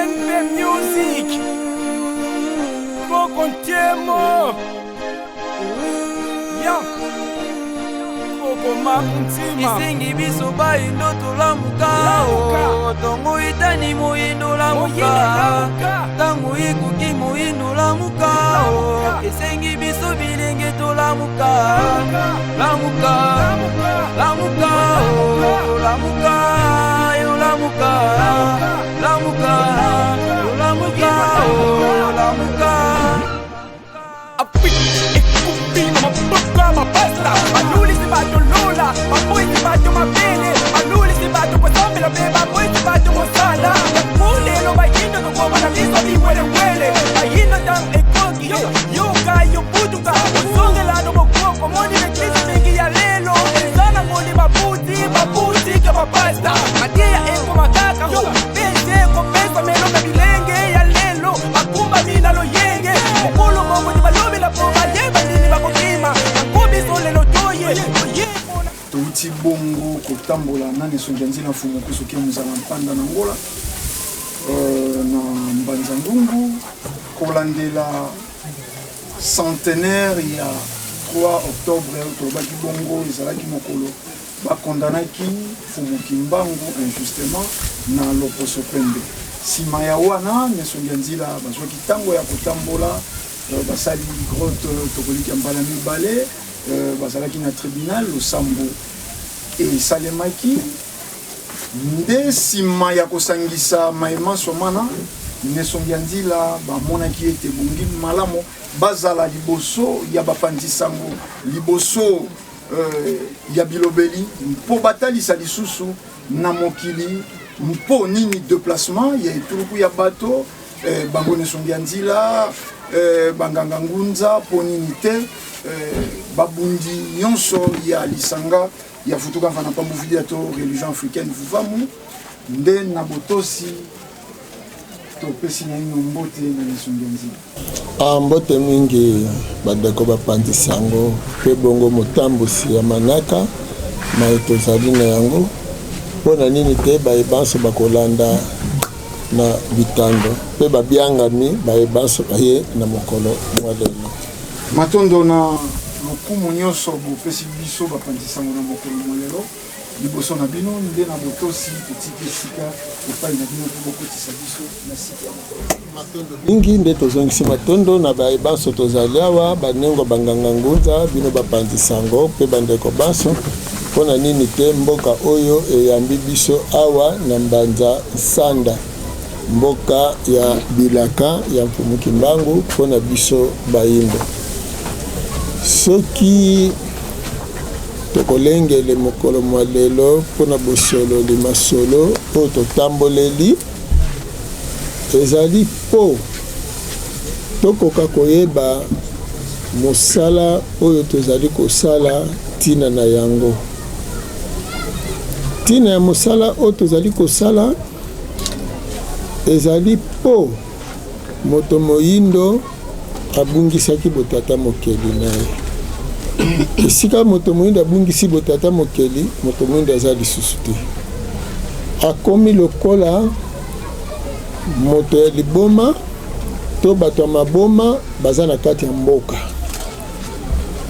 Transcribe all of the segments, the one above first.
NB Music Kokontemo Ya Koko Makuntima Isengi biso ba indo tolamuka Tongo itani moindo lamuka Tango ikuki moindo lamuka Isengi biso bilenge tolamuka Lamuka Lamuka Lamuka Yo lamuka Lamuka Yo lamuka Lamuka Apik ikupi mabuka mapasta Manuli si bato lola Maboy si bato mapele Manuli si bato kwa sombe la beba Boy si bato mosala Yakule lo bayindo Nukoma na miso di wele wele Bayindo dang ekogi Yoga yo buduka Uzonge la no mokoko Moni meklisi mingi ya lelo Zana moni mabuti Mabuti ke mapasta Madia eko makaka Bese ko pesa melo na bilenge ya lelo Akumba mina lo yenge Mokolo mongo ni balobi la poma Yeba nini bakokima Akubi sole lo toye Touti bongo kotambola nane sonjanzina fumu kusukia mzala mpanda na ngola na mbanza ndungu kolandela centenaire ya 3 octobre tolobaki bongo ezalaki mokolo bakondanaki fumu kimbangu injustement na loposo pembe sima ya wana nesonjanzila bazwaki tango ya kotambola basali grotte tokoliki ya mbala mibale bazalaki na tribunal losambo esalemaki nde nsima ya kosangisa mayema somana nesongi ya nzila bamonaki ete bongi malamu bazala liboso ya bapanzi sango liboso ya bilobeli mpo batalisa lisusu na mokili mpo nini déplacement ya etuluku ya bato bango nesongi ya nzila banganga ngunza mpo nini te babundi nyonso ya lisanga ya futuka mfana pambu video to religion africaine vuvamu nde na botosi topesi na ino mbote na nesongi ya nzila mbote mingi badeko bapanzi sango pe bongo motambusi ya manaka na tozali na yango mpona nini te bayebanso bakolanda na bitando pe babiangami bayebanso baye na mokolo mwa lelo matondo na mokumu nyonso bopesi biso bapanzi sango na mokolo mwa lelo liboso na bino nde na botosi totiki esika epai na bino mpo bokotisa biso na sika mingi nde tozongisi matondo na bayebanso tozali awa banengo banganga ngunza bino bapanzi sango mpe bandeko banso mpona nini te mboka oyo eyambi biso awa na mbanza sanda mboka ya bilaka ya mfumu kimbangu mpona biso bayindo soki tokolengele mokolo mwa lelo mpona bosololi masolo oyo totamboleli ezali mpo tokoka koyeba mosala oyo tozali kosala ntina na yango ntina ya mosala oyo tozali kosala ezali mpo moto moyindo abungisaki botata mokeli na ye esika moto moyindo abungisi botata mokeli moto moyindo aza lisusu te akomi lokola moto ya liboma to bato ya maboma baza na kati ya mboka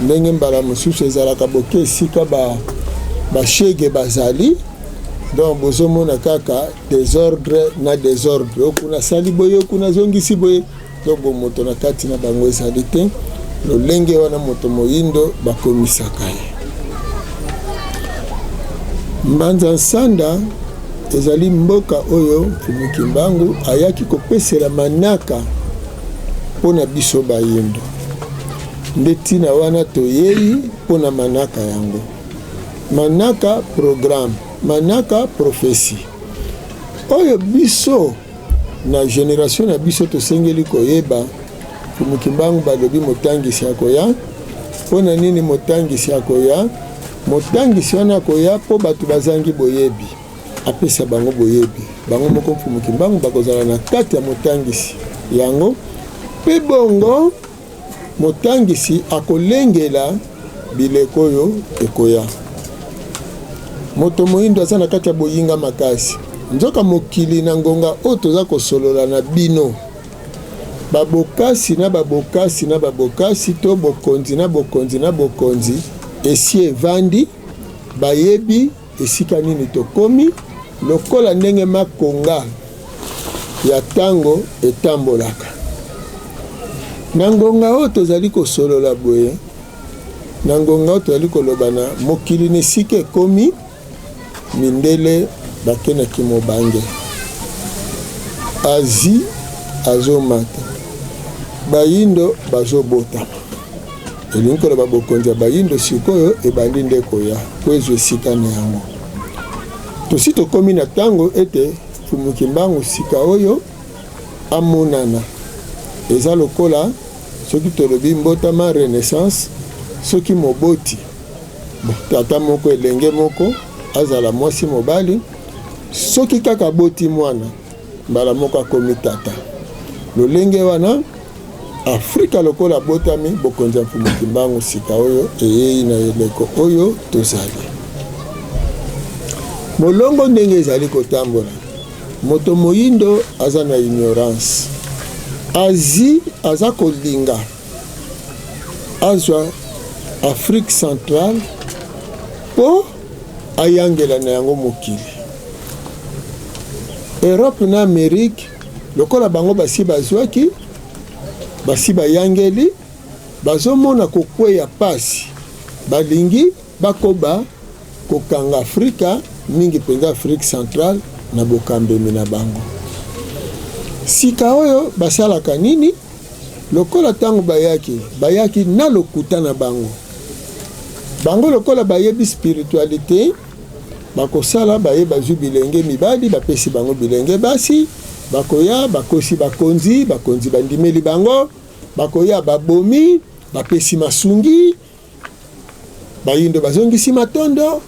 ndenge mbala mosusu ezalaka boke esika bashege bazali donc bozomona kaka désordre na désordre okuna sali boye okuna zongisi boye to moto na kati na bango ezali te lolenge wana moto moyindo bakomisaka ye mbanza nsanda ezali mboka oyo mfumu kimbangu ayaki kopesela manaka mpona biso bayindo nde ntina wana toyei mpona manaka yango manaka programme manaka prophétie oyo biso na génération na biso tosengeli koyeba mfumu kimbangu balobi motangisi akoya mpona nini motangisi akoya motangisi wana akoya mpo bato bazangi boyebi apesa bango boyebi bango moko mfumu kimbangu bakozala na kati ya motangisi yango mpe bongo motangisi akolengela bileko oyo ekoya moto moyindo aza na kati ya boyinga makasi nzoka mokili na ngonga oyo toza kosolola na bino babokasi na babokasi na babokasi to bokonzi na bokonzi na bokonzi esi evandi bayebi esika nini tokomi lokola ndenge makonga ya ntango etambolaka na ngonga oyo tozali kosolola boye na ngonga oyo tozali koloba na mokili na esika ekomi mindele bakendaki mobange Asie azomata bayindo bazobotama elingi koloba bokonzi ya bayindo sikoyo ebandi nde koya po ezwa esika na yango tosi tokomi na ntango ete fumuki mbangu sika oyo amonana eza lokola soki tolobi mbotama renaissance soki moboti tata moko elenge moko azala mwasi mobali soki kaka boti mwana mbala moko akomi tata lolenge wana Afrika lokola botami bokonzi ya fumuki mbangu sika oyo eyei na eleko oyo tozali molongo ndenge ezali kotambola moto moyindo aza na ignorance Asie aza kolinga azwa Afrique centrale po ayangela na yango mokili Europe na Amérique lokola bango basi bazwaki basi bayangeli bazomona kokweya pasi balingi bakoba kokanga Afrika mingi penza Afrique centrale na bokambemi na bango sika oyo basalaka nini lokola tango bayaki na lokuta na bango lokola bayebi spiritualité bakosala bayeba zu bilenge mibali bapesi bango bilenge basi bakoya bakosi bakonzi bandimeli bango bakoya babomi bapesi masungi bayindo bazongisi matondo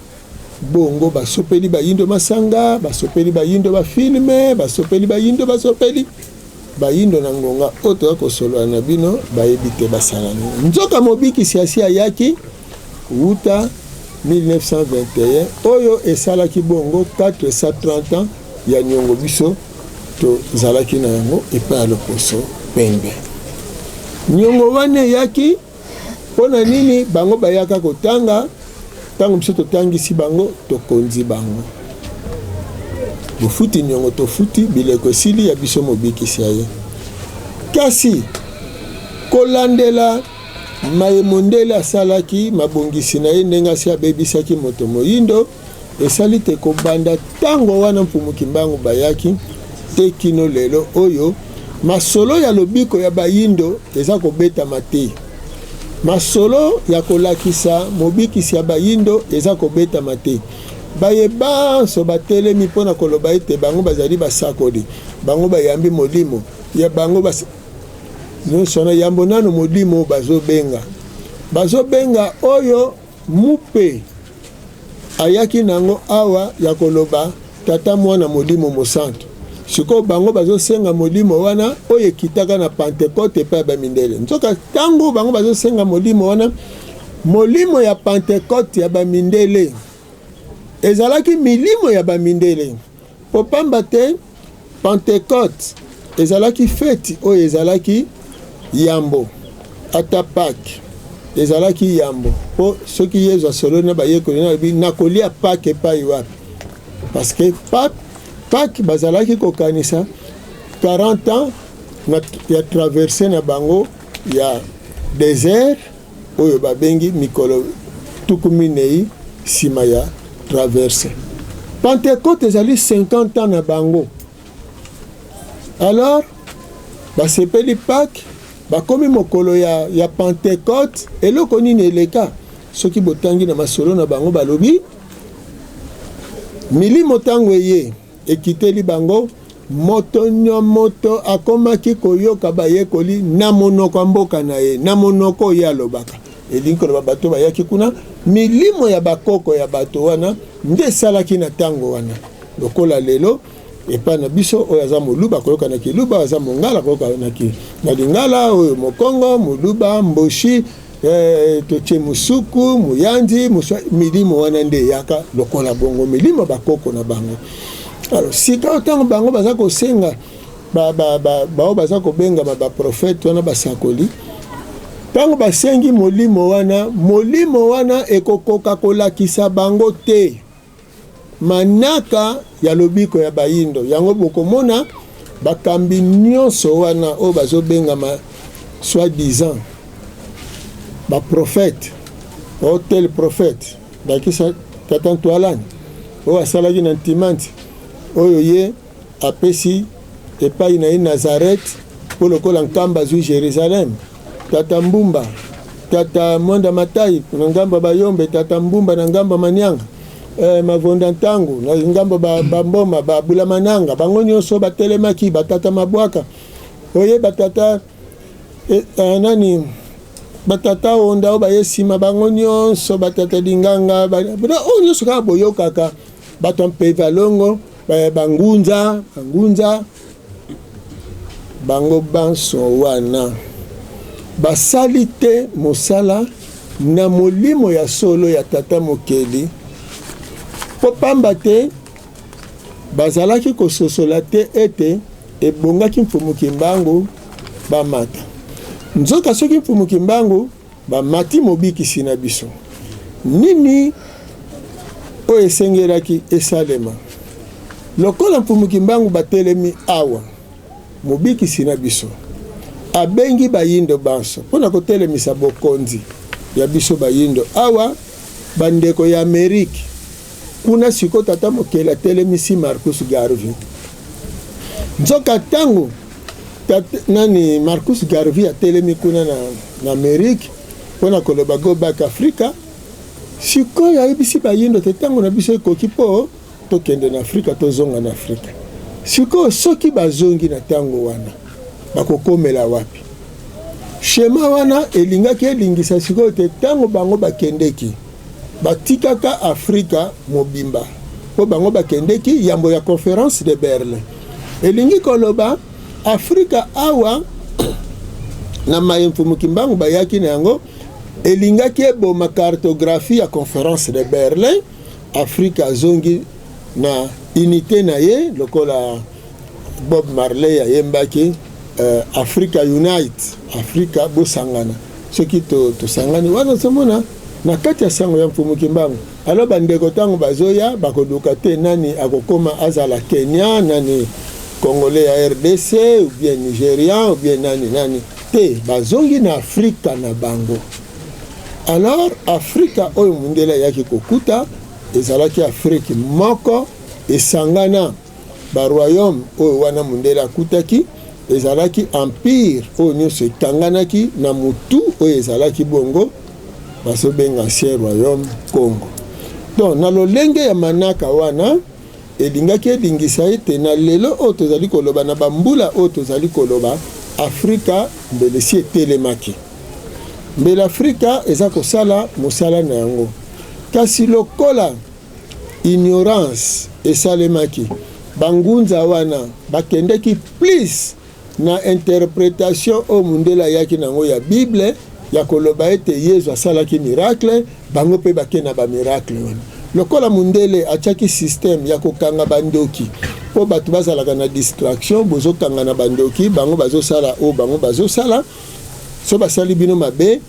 bongo basopeli bayindo masanga basopeli bayindo bafilme basopeli bayindo na ngonga oyo toza kosolola na bino bayebi te basala nini nzoka mobikisi asi ayaki wuta 1921 oyo esalaki bongo 430 ans ya niongo biso tozalaki na yango epai ya loposo pembe niongo wana eyaki mpona nini bango bayaka kotanga ntango biso totangisi bango tokonzi bango bofuti niongo tofuti bileko esili ya biso mobikisi ya ye kasi kolandela mayemondele asalaki mabongisi na ye ndenge asi abebisaki moto moyindo esali te kobanda ntango wana mpumuki mbangu bayaki te kino lelo oyo masolo ya lobiko ya bayindo eza kobetama te masolo ya kolakisa mobikisi ya bayindo eza kobetama te bayebanso batelemi mpona koloba ete bango bazali basakoli bango bayambi molimo ya bango nyonso na yambo nano molimo bazobenga oyo mupe ayaki nango awa ya koloba tata mwana molimo mosantu siko bango bazosenga molimo wana oyo ekitaka na Pentecote epai ya bamindele nzoka ntango bango bazosenga molimo wana molimo ya Pentecote ya bamindele ezalaki milimo ya bamindele po pamba te Pentecote ezalaki feti oyo ezalaki yambo ata Pâques ezalaki yambo po soki Yesu asolo na bayekoli na kolia Pâques epai wapi parce que Pâques bazalaki kokanisa 40 ans ya traversé na bango ya désert oyo babengi mikolo tukuminei sima ya traversé Pentecôte ezali 50 ans na bango alors basepeli Pâques bakomi mokolo ya Pentecôte eloko nini eleka soki botangi na masolo na bango balobi milimo tango eye ekiteli bango moto akomaki koyoka bayekoli na monoko mboka na ye na monoko ya lobaka elingi koloba bato bayaki kuna milimo ya bakoko ya bato wana nde salaki na tango wana lokola lelo epa na biso oyo aza moluba koyoka na kiluba aza mongala koyoka na lingala oyo mokongo moluba mboshi toche musuku muyanzi milimo wana nde yaka lokola bongo milimo bakoko na bango alors sika otango bango baza kosenga bao baza kobengama baprofete wana basakoli ntango basengi molimo wana ekokoka kolakisa bango te manaka ya lobiko ya bayindo yango bokomona bakambi nyonso wana oyo bazobengama soi-disant baprofete o tel prophète bakisa tatantwalani oyo asalaki na ntimanti oyo ye apesi epai na ye Nazareth mpo lokola nkamba azwi Jérusalem. Tata Mbumba, Tata Mwanda Matai na ngambo Bayombe, Tata Mbumba na ngambo Manyanga, Mavonda Ntango na ngambo Bamboma, Babula Mananga, bango nyonso batelemaki, batata Mabwaka oye batata nani batata onda o bayesima bango nyonso batata Dinganga o nyonso kaka boyokaka bato mpe valongo bangunza bango banso wana basali te mosala na molimo ya solo ya tata mokeli po pamba te bazalaki kososola te ete ebongaki mfumuki mbangu bamata nzoka soki mfumuki mbangu bamati mobikisi na biso nini oyo esengelaki esalema lokola mfumuki mbangu batelemi awa mobikisi na biso abengi bayindo banso mpona kotelemisa bokonzi ya biso bayindo awa bandeko ya Amerike kuna siko tata mokeli atelemisi Marcus Garvey nzoka tango nani Marcus Garvey atelemi kuna na Amerike mpona koloba go back Africa sikoyo ayebisi bayindo te tango na biso ekoki po tokende na Afrika tozonga na Afrika sikoyo soki bazongi na tango wana bakokomela wapi shema wana elingaki elingisa sikoyo te tango bango bakendeki batikaka Afrika mobimba po bango bakendeki yambo ya conférence de Berlin elingi koloba Afrika awa na mayemfumuki mbangu bayaki na yango elingaki eboma cartographie ya conférence de Berlin Afrika zongi na unité na ye lokola Bob Marley ayembaki Africa Unite Africa bosangana soki tosangani wana somona na kati ya sango ya mfumuki mbangu alo bandeko tango bazoya bakoduka te nani akokoma azala Kenya nani Congolais ya RDC ou bien Nigérian ou bien nani te bazongi na Afrika na bango alors Afrika oyo mundela yaki kokuta ezalaki Afrique moko esangana ba royaume oyo wana mundela akutaki ezalaki empire oyo nyonso ekanganaki na mutu oyo ezalaki bongo basobenga ancien royaume Congo donc na lolenge ya manaka wana elingaki elingisa ete na lelo oyo tozali koloba na bambula oyo tozali koloba Afrika mbele si etelemaki mbele Afrika eza kosala mosala na yango kasi lokola ignorance esalemaki bangunza wana bakendeki plus na interprétation o mundela yaki nango ya Bible ya koloba ete Yesu asalaki miracle bango pe bakena ba miracle wana lokola mundele atiaki système ya kokanga bandoki po bato bazalaka na distraction bozokanga na bandoki bango bazosala o bango bazosala so basali bino mabe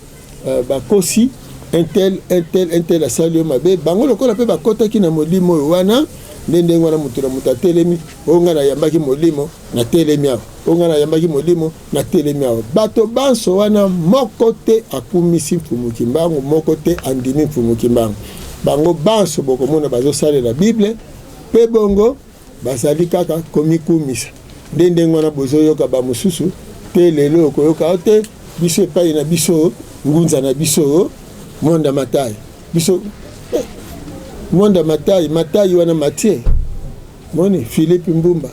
bakosi intel asali mabe bango lokola pe bakotaki na molimo wana ndenge wana mutu na mutu atelemi onga na yambaki molimo na telemi awa onga na yambaki molimo na telemi awa bato banso wana moko te akumisi mfumuki mbangu moko te andimi mfumuki mbangu bango banso bokomona bazosalela Bible pe bongo bazali kaka komikumisa ndenge wana bozoyoka bamosusu te lelo okoyoka te biso epai na biso ngunza na biso Mwanda Matai biso Mwanda Matai wana Mathieu moni Philippe Mbumba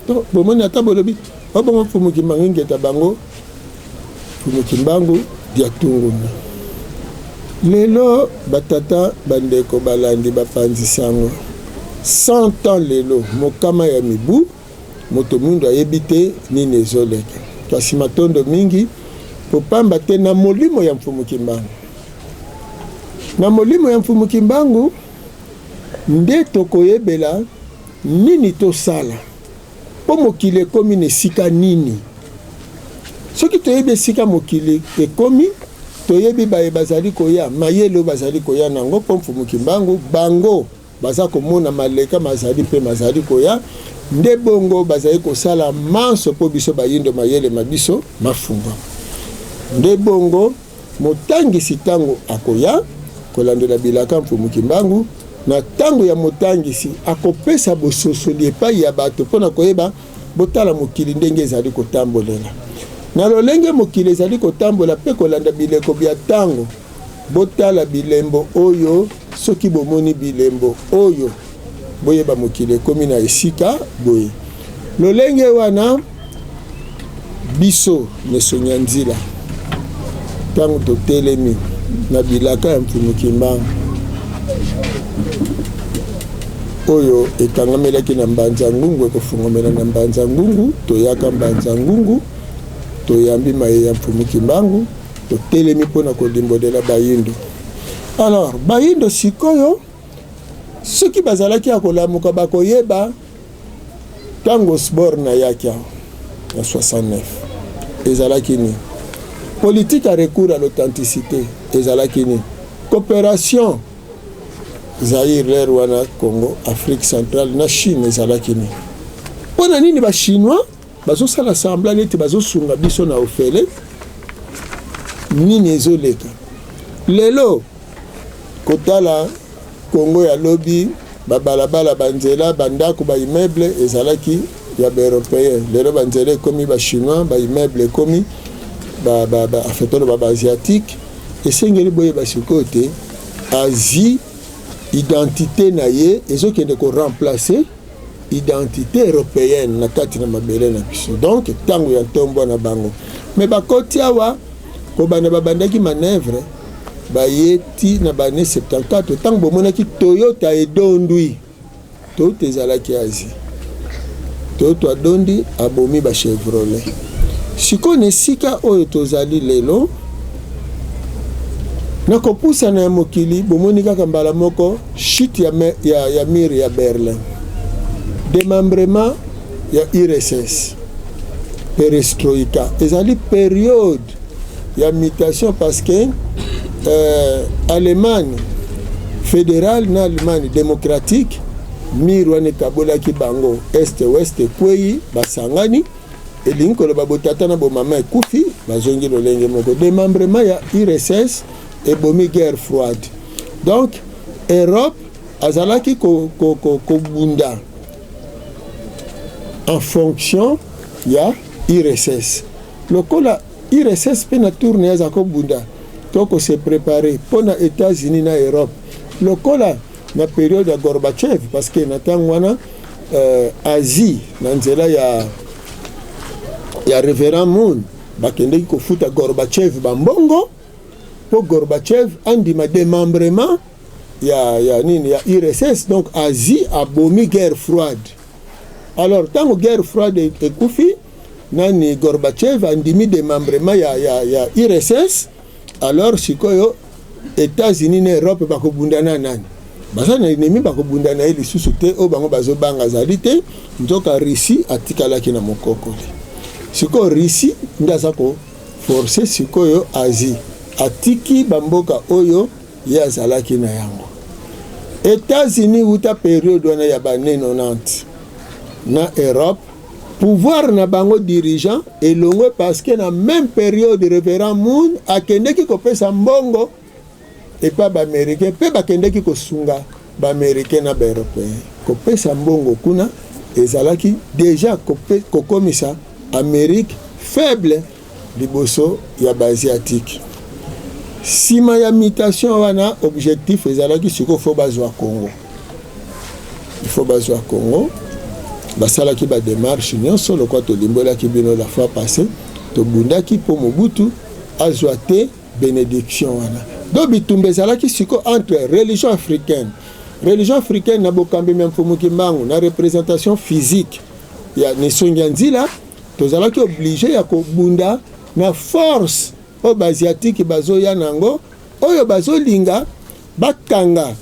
to bomoni ata bolobi obongo mfumuki mbangu ngeta bango mfumuki mbangu dia tunguna lelo batata bandeko balandi bapanzi sango 100 ans lelo mokama ya mibu moto mundu ayebite nini ezoleka kasi matondo mingi popamba te na molimo ya mfumuki mbangu na molimo ya mfumuki mbangu nde tokoyebela nini tosala po mokili ekomi na esika nini. Soki toyebi esika mokili ekomi, toyebi baye bazali koya mayele bazali koya nango po mfumuki mbangu bango baza komona maleka mazali pe mazali koya nde bongo bazali kosala manso po biso bayindo mayele mabiso mafunga. Nde bongo motangisi tango akoya kolandela bilaka mfumuki mbangu na tango ya motangisi akopesa bososoli epai ya bato mpona koyeba botala mokili ndenge ezali kotambolela. Na lolenge mokili ezali kotambola pe kolanda bileko bya tango botala bilembo oyo soki bomoni bilembo oyo boyeba mokili ekomi na esika boye. Lolenge wana biso Nesonya Nzila tango totelemi na bilaka ya mfumuki mbangu oyo ekangamelaki na Mbanza Ngungu ekofungomela na Mbanza Ngungu toyaka Mbanza Ngungu toyambi maye ya mfumuki mbangu totelemi mpona kolimbolela bayindo. Alors bayindo sikoyo soki bazalaki ya kolamuka bakoyeba tango sport na yaki na 69 ezalaki ni politique à recours à l'authenticité ezalaki ni coopération Zaire, Rwanda, Congo, Afrique centrale na Chine ezalaki ni pona nini ba chinois bazo sala sembla neti bazo sunga biso na ofele nini ezoleka lelo kotala Congo ya lobi babalabala banzela bandako ba immeuble ezalaki ya ba européen lelo banzela ekomi ba chinois ba immeuble ekomi ba afetolo ba asiatique esengeli boye basikote Asie identité na ye ezokende ko remplacer identité européenne na kati na mabele na biso. Donc tango ya ntombo na bango mais bakoti awa ko bana babandaki manœuvre bayeti na bane 74 tango bomonaki Toyota edondwi to tezalaki Asie to adondi abomi ba Chevrolet sikone sika oyo tozali lelo na kopusa na mokili bomoni kaka mbala moko chute ya mur ya Berlin démembrement ya URSS perestroïka ezali période ya mutation parce que Allemagne fédérale na Allemagne démocratique mur wana kabolaki bango est ouest kwei basangani elingi koloba botata na bomama ekufi bazongi lolenge moko démembrement ya URSS ebomi guerre froide. Donc Europe azalaki kobunda en fonction ya URSS. Lokola URSS pe na tourne ya kobunda toko se préparer pour na États-Unis na Europe. Lokola na période ya Gorbachev parce que na tango wana Asie na nzela ya Révérend Moon bakendeki kofuta Gorbachev bambongo pour Gorbachev andima démembrement ya nini ya URSS. Donc Asie a bomi guerre froide. Alors tango guerre froide ekufi nani Gorbachev andimi démembrement ya URSS. Alors sikoyo États-Unis na Europe bakobundana nani baza na ennemi bakobundana eli susu te o bango bazobanga zali te nzoka Russie atikalaki na mokokoli sikoyo Russie ndaza ko forcer sikoyo Asie atiki bamboka oyo ya azalaki na yango. États-Unis uta période wana ya bane 90 na Europe pouvoir na bango dirigeant elongwe parce que na même période Révérend Moon akendeki kopesa mbongo epa ba américain pe bakendeki kosunga ba américain na ba européen kopesa mbongo kuna ezalaki déjà kokomisa Amérique faible liboso ya ba asiatique. Sima ya mutation wana objectif ezalaki siko fo bazwa Congo. Il faut bazwa Congo. Basalaki ba démarche nyonso lokwa to limbolaki bino la fois passée to bundaki po Mobutu azwa te bénédiction wana. Do bitumbe ezalaki siko entre religion africaine na bokambi même mfumuki mbangu na représentation physique ya Nesonya Nzila tozalaki obligé ya kobunda na force o basiatique bazoya nango oyo bazolinga bakanga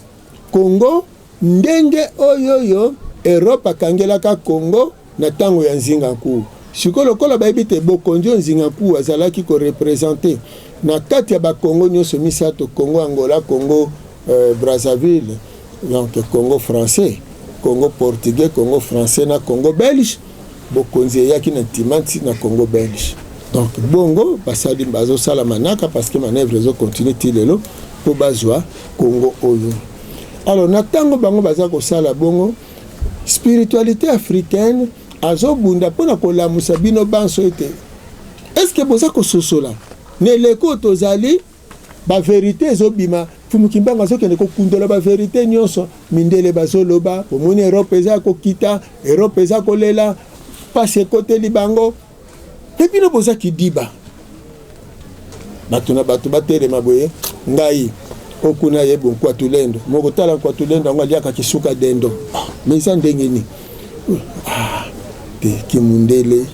Congo ndenge oyoyo Europe akangelaka Congo na tango ya Nzingankulu. Sikoyo lokola bayebi te bokonzi Nzingankulu azalaki ko représenter na kati ya ba Congo nyonso misato, Congo Angola, Congo Brazzaville, donc Congo français, Congo portugais, Congo français na Congo belge, bokonzi yaki na timanti na Congo belge. Donc bongo basali bazo sala manaka parce que manœuvre zo continue tilelo po bazwa Congo oyo. Alors na tango bango baza ko sala bongo spiritualité africaine azobunda pona kolamusa bino banso ete. Est-ce que boza ko sosola ne leko tozali ba vérité ezobima fumukimbanga zokende ko kundola ba vérité nyonso mindele bazoloba omoni Europe eza ko kita Europe eza ko lela passe côté libango. Depuis le boza qui dit ba batuna batu batere maboye ngai okuna yebo kwa tulendo moko tala kwa tulendo ngali akakisuka dendo mais ça ndengeni te kimundele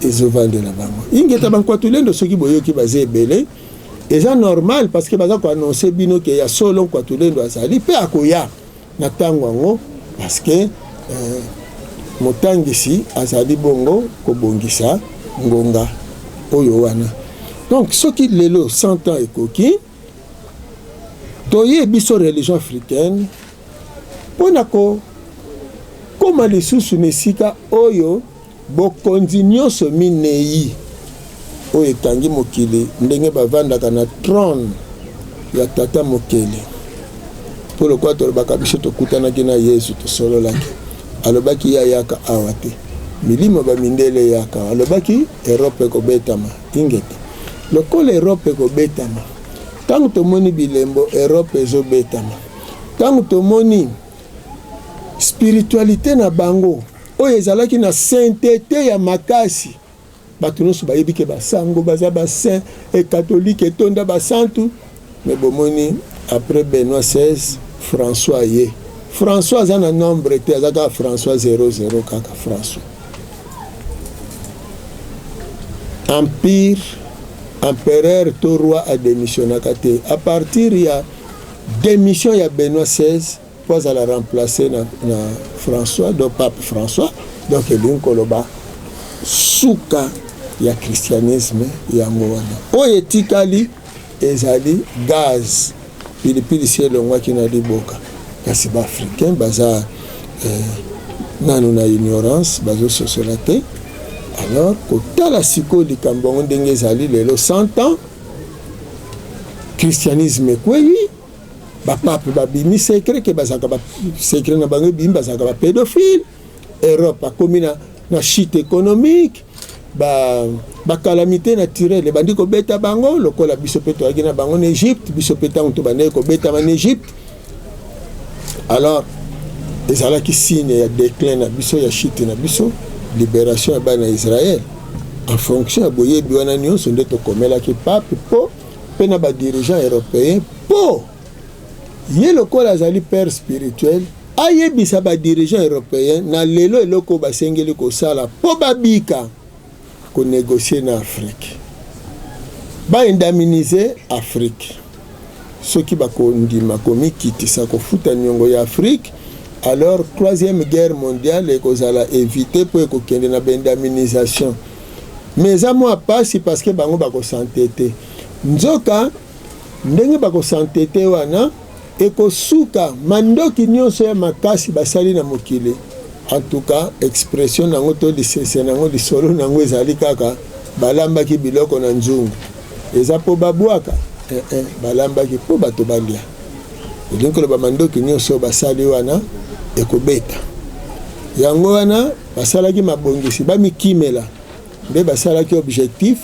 ezovande na bango ingeta ban kwa tulendo soki boyo ki bazebele eza normal parce que baza ko annoncer bino ke ya solo kwa tulendo azali pe akoya na tango ngo parce que motangisi azali bongo ko bongisa ngonga oyo wana. Donc ce qui lelo 100 ans ekoki toye biso religion africaine ponako koma lisusu nesika oyo bokonzi nyonso minei oyo etangi mokili ndenge bavandaka na trône ya tata mokele po lokwa tolobaka biso tokutanaki na Yesu tosololaki alobaki ya yaka awa te milimo bamindele yaka alobaki Europe kobetama ingete lokola Europe kobetama tango tomoni bilembo Europe ezobetama tango tomoni spiritualité na bango oyo ezalaki na sainteté ya makasi bato nyonso bayebi ke basango baza basaint et catholique etonda basantu mais bomoni après Benoît XVI François ye François aza na nombre te azaka François 00 kaka François empire empereur to roi a démissionné kate à partir ya démission ya Benoît XVI pour la remplacer na François donc pape François donc elin koloba suka ya christianisme ya ngwana oyo etikali ezali gaz pilipili cielo ngwaki na liboka kasi ba africain baza nanu na ignorance bazo sosolate. Alors, quand la siko likambo ndenge ezali lelo 100 ans christianisme ekweyi bapape babimi secret ke bazaka ba secret na bango bimba bazaka ba pédophile Europe akomi na chute économique ba calamité naturelle bandi ko beta bango lokola biso pe toaki na bango en Égypte biso pe tango to bande ko beta en Égypte. Alors ezalaki signe ya déclin na biso ya chute na biso libération ya bana Israël en fonction ya boyebi wana nyonso nde tokomelaki pape po mpe na badirigeant européen po ye lokola azali père spirituel ayebisa badirigeant européen na lelo eloko basengeli kosala po babika konégocie na Afrique baindemniser Afrique soki bakondima komikitisa kofuta niongo ya Afrique. Alors, 3e guerre mondiale est évité pour qu'il y ait une indemnisation. Mais ça moi passe parce que bango bako s'entêter. Nzoka ndenge bako s'entêter wana eko suka mandoki nyonso ya makasi basali na mokili. En tout cas, expression nango to lisese nango lisolo nango ezali kaka balambaki biloko na nzungu. Eza po babwaka balambaki po bato balia. Donc le bamandoki nyonso basali wana ekobeta yango wana basalaki mabongisi bamikimela nde basalaki objectif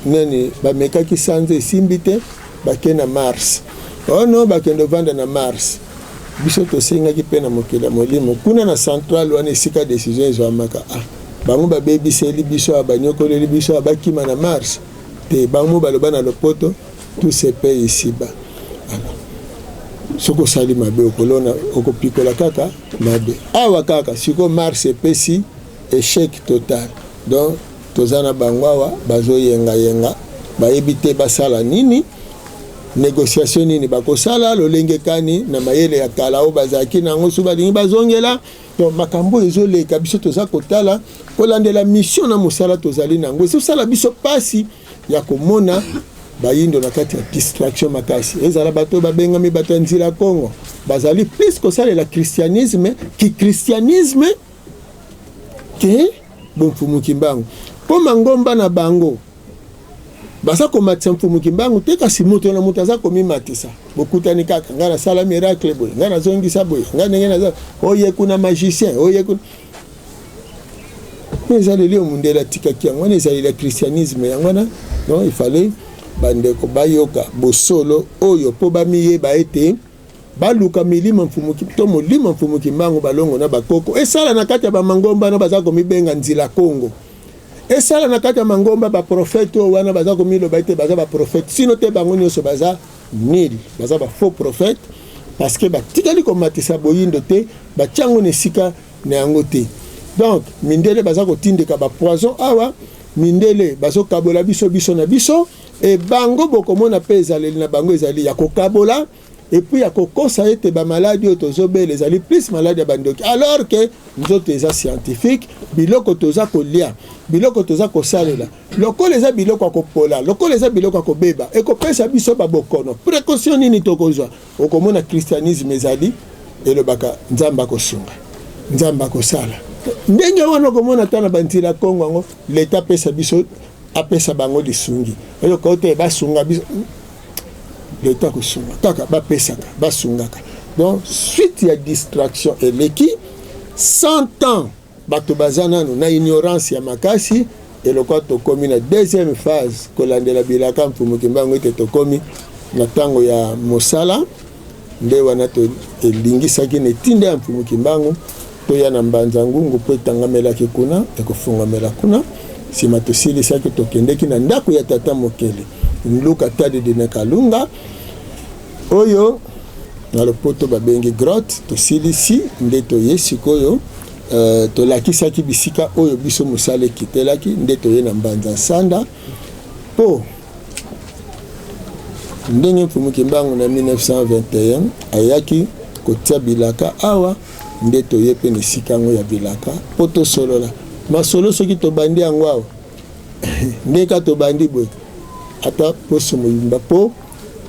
nani bamekaki sanze esimbi te bakende na Mars ono bakende vanda na Mars biso tosengaki mpe na mokili ya molimo kuna na centrale wana esika décision ezwamaka bango babebiseli biso abanyokoleli biso bakima na Mars te bango baloba na lopoto tout se paye ici-bas. Soko sali mabe okolona okopikola kaka mabe awa kaka siko Mars epesi échec total. Donc tozana bangwawa bazo yenga bayebi te basala nini négociation nini bakosala lolenge kani na mayele ya kala o bazaki nango suba lingi bazongela donc makambo ezoleka biso toza kotala kolandela mission na mosala tozali nango ezosala biso pasi ya komona bayindo na kati ya distraction makasi ezala bato babengami bato ya nzela Congo bazali plus kosalela christianisme ki christianisme ke bomfumu kimbangu po mangomba na bango baza komatisa mfumu kimbangu te kasi moto na moto aza komimatisa bokutani kaka nga nasala miracle boye nga nazongisa boye nga ndenge naza oye kuna magicien oye kuna mais ezaleli omundela tikaki yango wana ezali la christianisme yango wana non il fallait bandeko bayoka bosolo oyo po bamiyeba ete baluka milima mfumu to molima mfumu kimbangu balongo na bakoko esala na kati ya bamangomba na baza komibenga nzila Congo esala na kati ya mangomba baprofete oyo wana baza komiloba ete baza baprofete sino te bango nyonso baza nil baza bafaux prophète parce que batikali komatisa boyindo te batiango na esika na yango te donc mindele baza kotindika bapoison awa mindele bazokabola biso na biso e bango bokomona mpe ezaleli na bango ezali ya kokabola et puis ya kokosa ete bamaladi oyo tozobela ezali plus maladi ya bandoki alors que nzoto eza scientifique biloko toza kolia biloko toza kosalela lokola eza biloko ya kopola lokola eza biloko ya kobeba ekopesa biso babokono précaution nini tokozwa okomona christianisme ezali elobaka nzambe akosunga nzambe akosala ndenge wana okomona ata na banzela Congo yango leta apesa biso apesa bango lisungi oyo kote basunga biso leta kosunga kaka bapesaka basungaka donc suite ya distraction eleki 100 ans bato baza nano na ignorance ya makasi eloko tokomi na deuxième phase kolandela bilaka mfumu kimbangu ete tokomi na ntango ya mosala nde wana elingisaki na etinde ya mfumu kimbangu toya na mbanza ngungu mpo etangamelaki kuna ekofungamela kuna nsima tosilisaki tokendeki na ndako ya tata mokele nluka tade de Kalunga oyo na lopoto babengi grotte tosilisi nde toye sikoyo tolakisaki bisika oyo biso mosala ekitelaki nde toye na mbanza sanda po ndenge mfumu kimbangu na 1921 ayaki kotia bilaka awa nde toye pe na esika yango ya bilaka po tosolola masolo soki tobandi yango awa ndeka tobandi boye ata poso moyimba po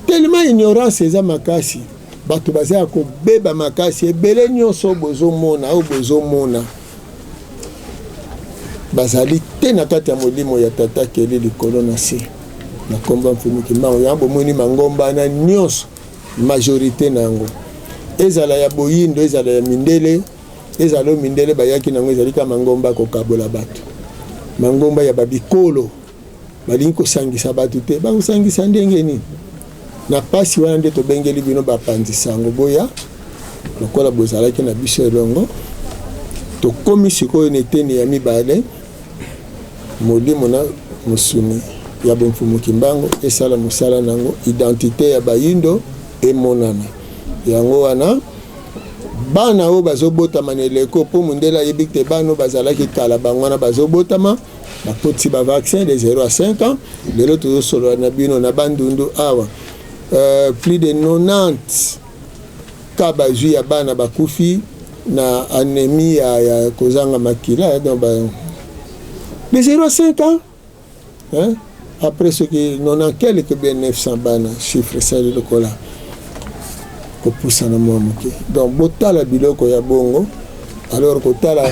tellement ignorance eza makasi bato baza ya kobeba makasi ebele nyonso bozomona oyo bozomona bazali te na kati ya molimo ya tata keli likolo na se na komba mfumu kimbangu yango bomoni mangomba na nyonso majorité na yango ezala ya boyindo ezala ya mindele ezala mindele bayaki nango ezali ka mangomba kokabola bato mangomba ya babikolo balingi kosangisa bato te bakosangisa ndenge nini na pasi wana nde tobengeli bino bapanzi sango boya lokola bozalaki na biso elongo tokomi sikoyo na eteni ya mibale molimo na mosuni ya bomfumu kimbangu esala mosala nango identité ya bayindo emonana yango wana bana oyo bazobotama na eleko mpo mondele ayebi te bana oyo bazalaki kala bango wana bazobotama bakotisi bavaccin de 0 à 5 ans lelo tozosolola na bino na bandundu awa plus de 90 ka bazwi ya bana bakufi na anémie ya kozanga makila donc de 0 à 5 ans hein? Après ce qui 90 quelque bien 900 bana chiffre ça le lokola kopusa na mwa moke donc botala biloko ya bongo alors kotala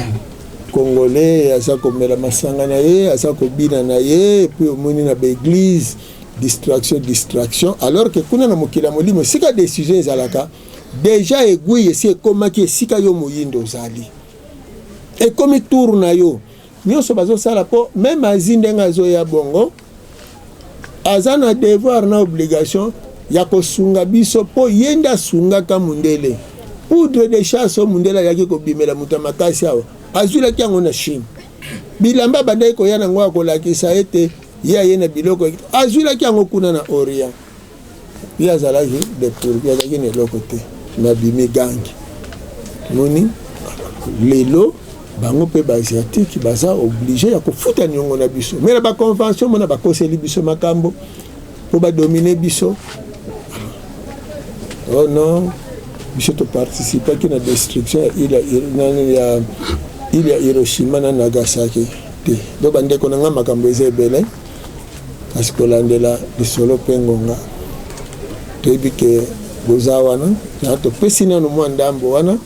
congolais aza komela masanga na ye aza kobina na ye epuis omoni na baeglise distraction alors que kuna na mokila molimo esika décision ezalaka déjà egui esi ekomaki esika yo moyindo ozali ekomi tour na yo nyonso bazosala mpo meme azi ndenge azoya bongo aza na devoir na obligation ya kosunga biso mpo ye nde asungaka mundele poudre de chasse oyo mundele ayaki kobimela moto ya makasi awa azwilaki yango na Chine bilamba bandaki koya nango akolakisa ete ye aye na biloko azwilaki yango kuna na Orient ye azalaki depourvu azalaki na eloko te na bimi gangi moni lelo bango mpe baasiatique baza oblige ya kofuta niongo na biso me na baconvention mona bakoseli biso makambo mpo badomine biso oh non biso toparticipaki na destruction ya ile ya Hiroshima na Nagasaki te. Do bandeko na nga makambo eza ebele kasi kolandela lisolo mpe ngonga toyebi ke boza wana na topesi nano mwa ndambo wana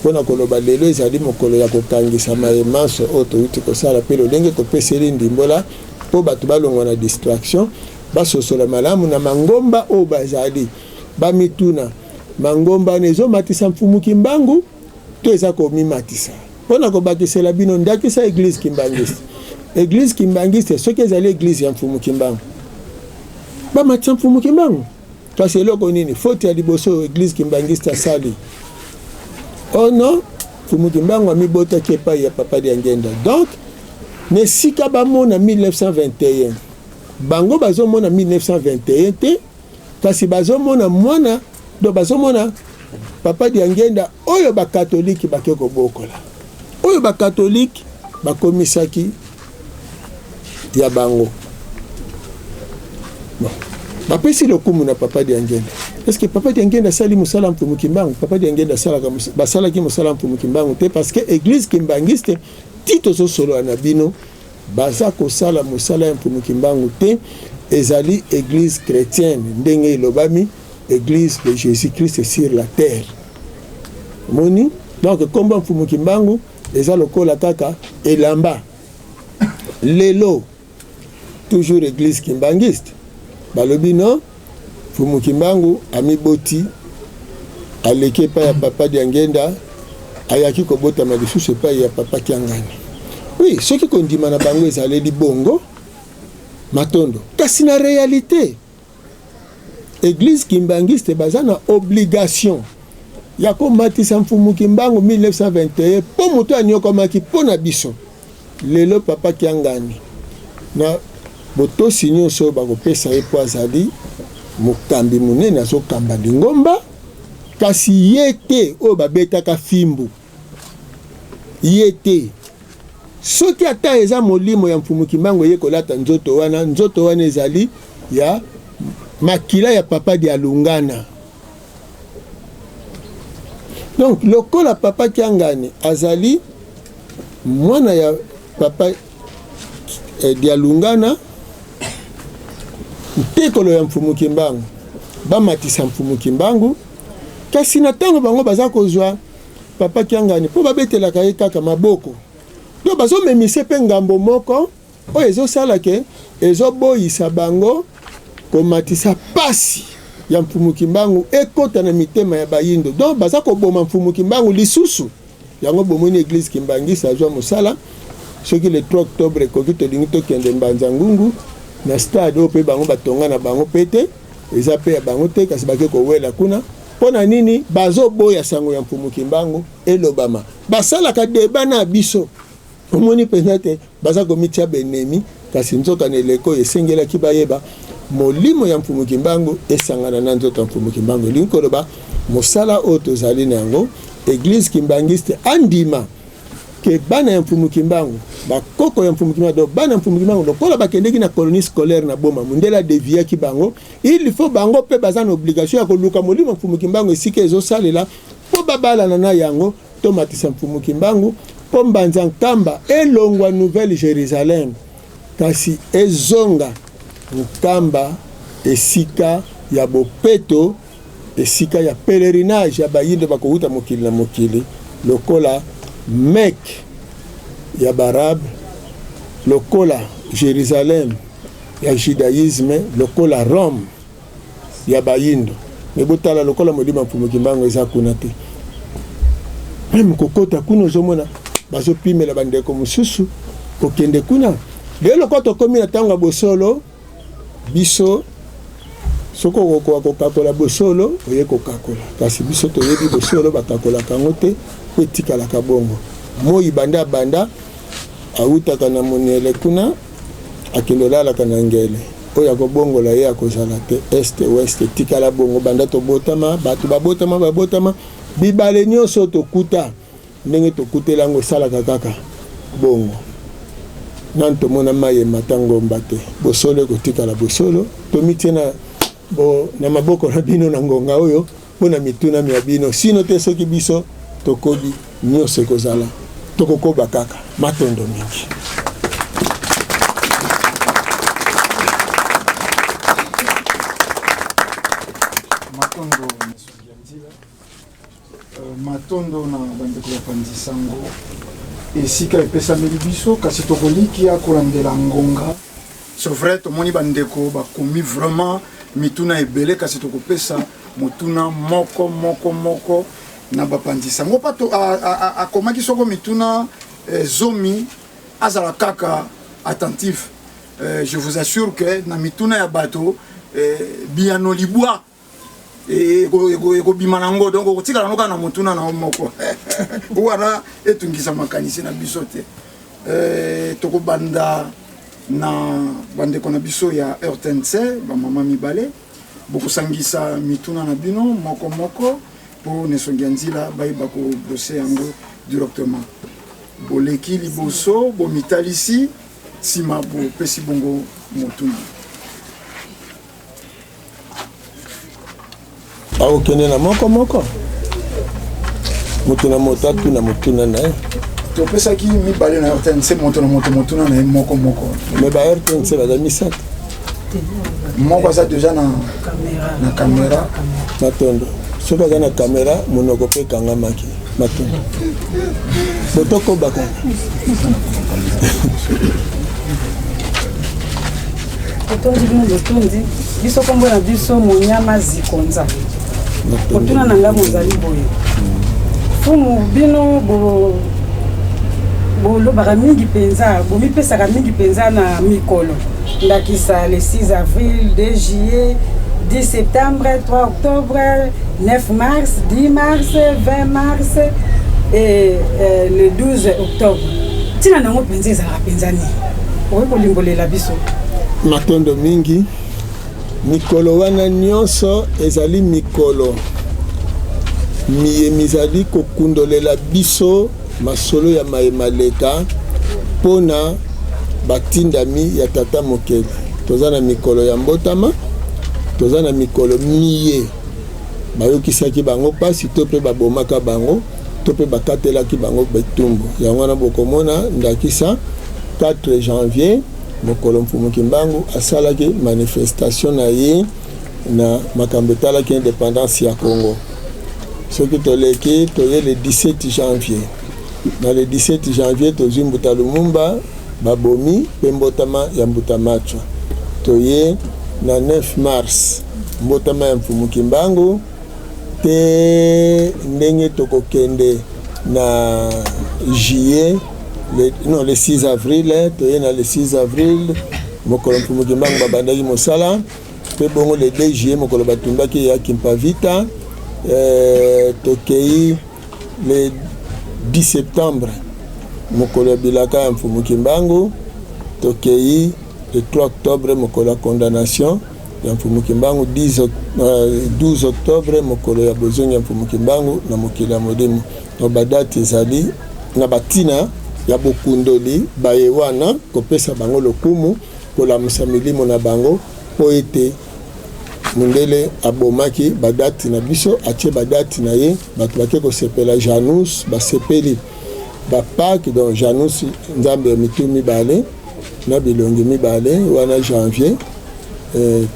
mpona koloba lelo ezali mokolo ya kokangisa mayemanso oyo touti kosala mpe lolenge topeseli ndimbola mpo bato balongwa na distraction basosola malamu na mangomba oyo bazali bamituna mangomba wana ezomatisa mfumu Kimbangu to eza komimatisa mpona kobakisela bino ndakisa eglise Kimbangiste. Eglise Kimbangiste soki ezali eglise ya mfumu Kimbangu bamatisa mfumu Kimbangu kasi eloko nini faute ya liboso eglise Kimbangiste asali oh non mfumu Kimbangu amibotaki epai ya papa de Ngenda. Donc nesika bamona 1921 bango bazomona 1921 te kasi bazomona mwana do bazomona papa de Ngenda oyo bakatoliki bake kobokola oyo bakatoliki bakomisaki ya bango bon bapesi lokumu na papa de Ngenda. Est-ce que papa de Ngenda sali musala mfumu Kimbangu? Papa de Ngenda basalaki musala mfumu Kimbangu te parce que église Kimbangiste tito so solo na bino baza kosala musala ya mfumu Kimbangu te ezali église chrétienne ndenge elobami église de Jésus-Christ sur la terre moni. Donc komba mfumu Kimbangu eza lokola kaka elamba lelo toujours église Kimbangiste balobi non mfumu Kimbangu amiboti aleki epai ya papa de Ngenda ayaki kobotama lisusu epai ya papa Kiangani. Oui, soki kondima na bango ezaleli bongo matondo kasi na réalité église Kimbangiste baza na obligation ya komatisa mfumu Kimbangu 1921 po moto anyokomaki mpo na biso lelo papa Kiangani na botosi nyonso bakopesa ye po azali mokambi monene azokamba lingomba kasi ye te oyo babetaka fimbu ye te soki ata eza molimo ya mfumu Kimbangu ye kolata nzoto wana ezali ya makila ya papa de Alungana. Donc lokola papa Kiangani azali mwana ya papa de Alungana tekolo ya mfumu Kimbangu bamatisa mfumu Kimbangu kasi na ntango bango baza kozwa papa Kiangani mpo babetelaka ye kaka maboko do bazomemise mpe ngambo moko oyo ezosala ke ezoboyisa bango komatisa pasi ya mfumu Kimbangu ekota na mitema ya bayindo. Donc baza koboma mfumu Kimbangu lisusu yango bomoni église Kimbangiste azwa mosala soki le 3 octobre ekoki tolingi tokende Mbanza Ngungu na stade oyo mpe bango batonga na bango mpe te eza mpe ya bango te kasi bake kowela kuna mpona nini bazoboya sango ya mfumu Kimbangu elobama basalaka deba na biso omoni mpenza te baza komitia benemi kasi nzoka na eleko esengelaki bayeba molimo ya mfumu Kimbangu esangana na nzoto ya mfumu Kimbangu elingi koloba mosala oyo tozali na yango église Kimbangiste andima ke bana ya mfumu Kimbangu bakoko ya mfumu Kimbangu bana ya mfumu Kimbangu lokola bakendeki na colonie scolaire na boma mundela deviaki bango il faut bango pe baza na obligation ya koluka molimo mfumu Kimbangu esika ezosalela po babalana na yango tomatisa mfumu Kimbangu po Mbanza Nkamba elongwa Nouvelle Jérusalem kasi ezonga Nkamba esika ya bopeto esika ya pèlerinage ya bayindo bakouta mokili na mokili lokola Mecque ya barabe lokola Jérusalem ya judaïsme lokola Rome ya bayindo mebotala lokola molimo mfumu Kimbangu eza kuna te même kokota kuna ozomona bazopimela bandeko mosusu kokende kuna lelo ko tokomi na tanga bosolo biso soko kokoa kokakola bosolo oye kokakola kasi biso toyebi bosolo bakakola kango te po etikalaka bongo moi banda autaka na monele kuna akindolalaka na ngele oyo akobongola ye akozala te este west etikala bongo banda tobotama bato babotama bibale nyonso tokuta ndenge tokutela yango esalaka kaka bongo nan tomona mayema tangomba te bosolo ekotikala bosolo tomitie na maboko na bino na ngonga oyo mpona mituna ya bino sino te soki biso tokobi nyonso ekozala tokokoba kaka matondo mingi. Matondo na bandeko ya Panzisango esika epesameli biso kasi tokolikia kolandela ngonga. C'est vrai tomoni bandeko bakomi vraiment mituna ebele kasi tokopesa motuna moko na bapanzisango pato akomaki soko mituna zomi azala kaka attentif. Je vous assure que na mituna ya bato biano libwa ego bimanango donc okotikala noka na motuna na moko wana etungisa makanisi na biso te. Tokobanda na bandeko na biso ya RTNC ba mama mibale bokosangisa mituna na bino moko po nesongi nzila bayeba ko bosser yango directement boleki liboso bomitalisi sima bo pesi bongo motuna aokende na moko motuna motatu na motuna na ye topesaki mibale na RTNC motuna na ye moko mais ba RTNC baza misato moko aza deja na caméra matondo soki aza na caméra monoko mpe ekangamaki matondo botokobaka otondi bino botondi biso kombo na biso monyama zikonza otuna na nga mozali boye fumu bino bolobaka mingi mpenza bomipesaka mingi mpenza na mikolo ndakisa le 6 avril 2 juillet 10 septembre 3 octobre 9 mars 10 mars 20 mars et le 12 octobre ntina nango mpenza ezalaka mpenza nini okoki kolimbolela biso matondo mingi mikolo wana nyonso ezali mikolo mizali kokundolela biso masolo ya mayemaleka pona batindami ya tata mokeli. Toza na mikolo ya mbotama, toza na mikolo miye bayokisaki bango pasi to pe babomaka bango to pe bakatelaki bango betumbu. Yango wana bokomona ndakisa 4 janvier mokolo mfumu Kimbangu asalaki manifestation na ye na makambo etalaki indépendance ya Congo. Soki toleki toye le 17 janvier. Na le 17 janvier tozwi Mbuta Lumumba babomi pe mbotama ya Mbuta Macho. Toye na 9 mars mbotama ya mfumu Kimbangu te ndenge tokokende na juillet le 6 avril toye na le 6 avril mokolo mfumu Kimbangu babandaki mosala pe bongo le 2 juillet mokolo batumbaki ya Kimpavita. Tokei le 10 septembre mokolo bilaka ya mfumu Kimbangu. Tokei le 3 octobre mokolo condamnation ya mfumu Kimbangu. 12 octobre mokolo ya bozongi ya mfumu Kimbangu na mokili ya modemo. No badati ezali na batina ya bokundoli bayewana kopesa bango lokumu kolamusa milimo na bango po ete mundele abomaki badati na biso atie badati na ye bato bake kosepela Janus basepeli bapak donc Janus nzambe mitu mibale na bilongi mibale wana janvier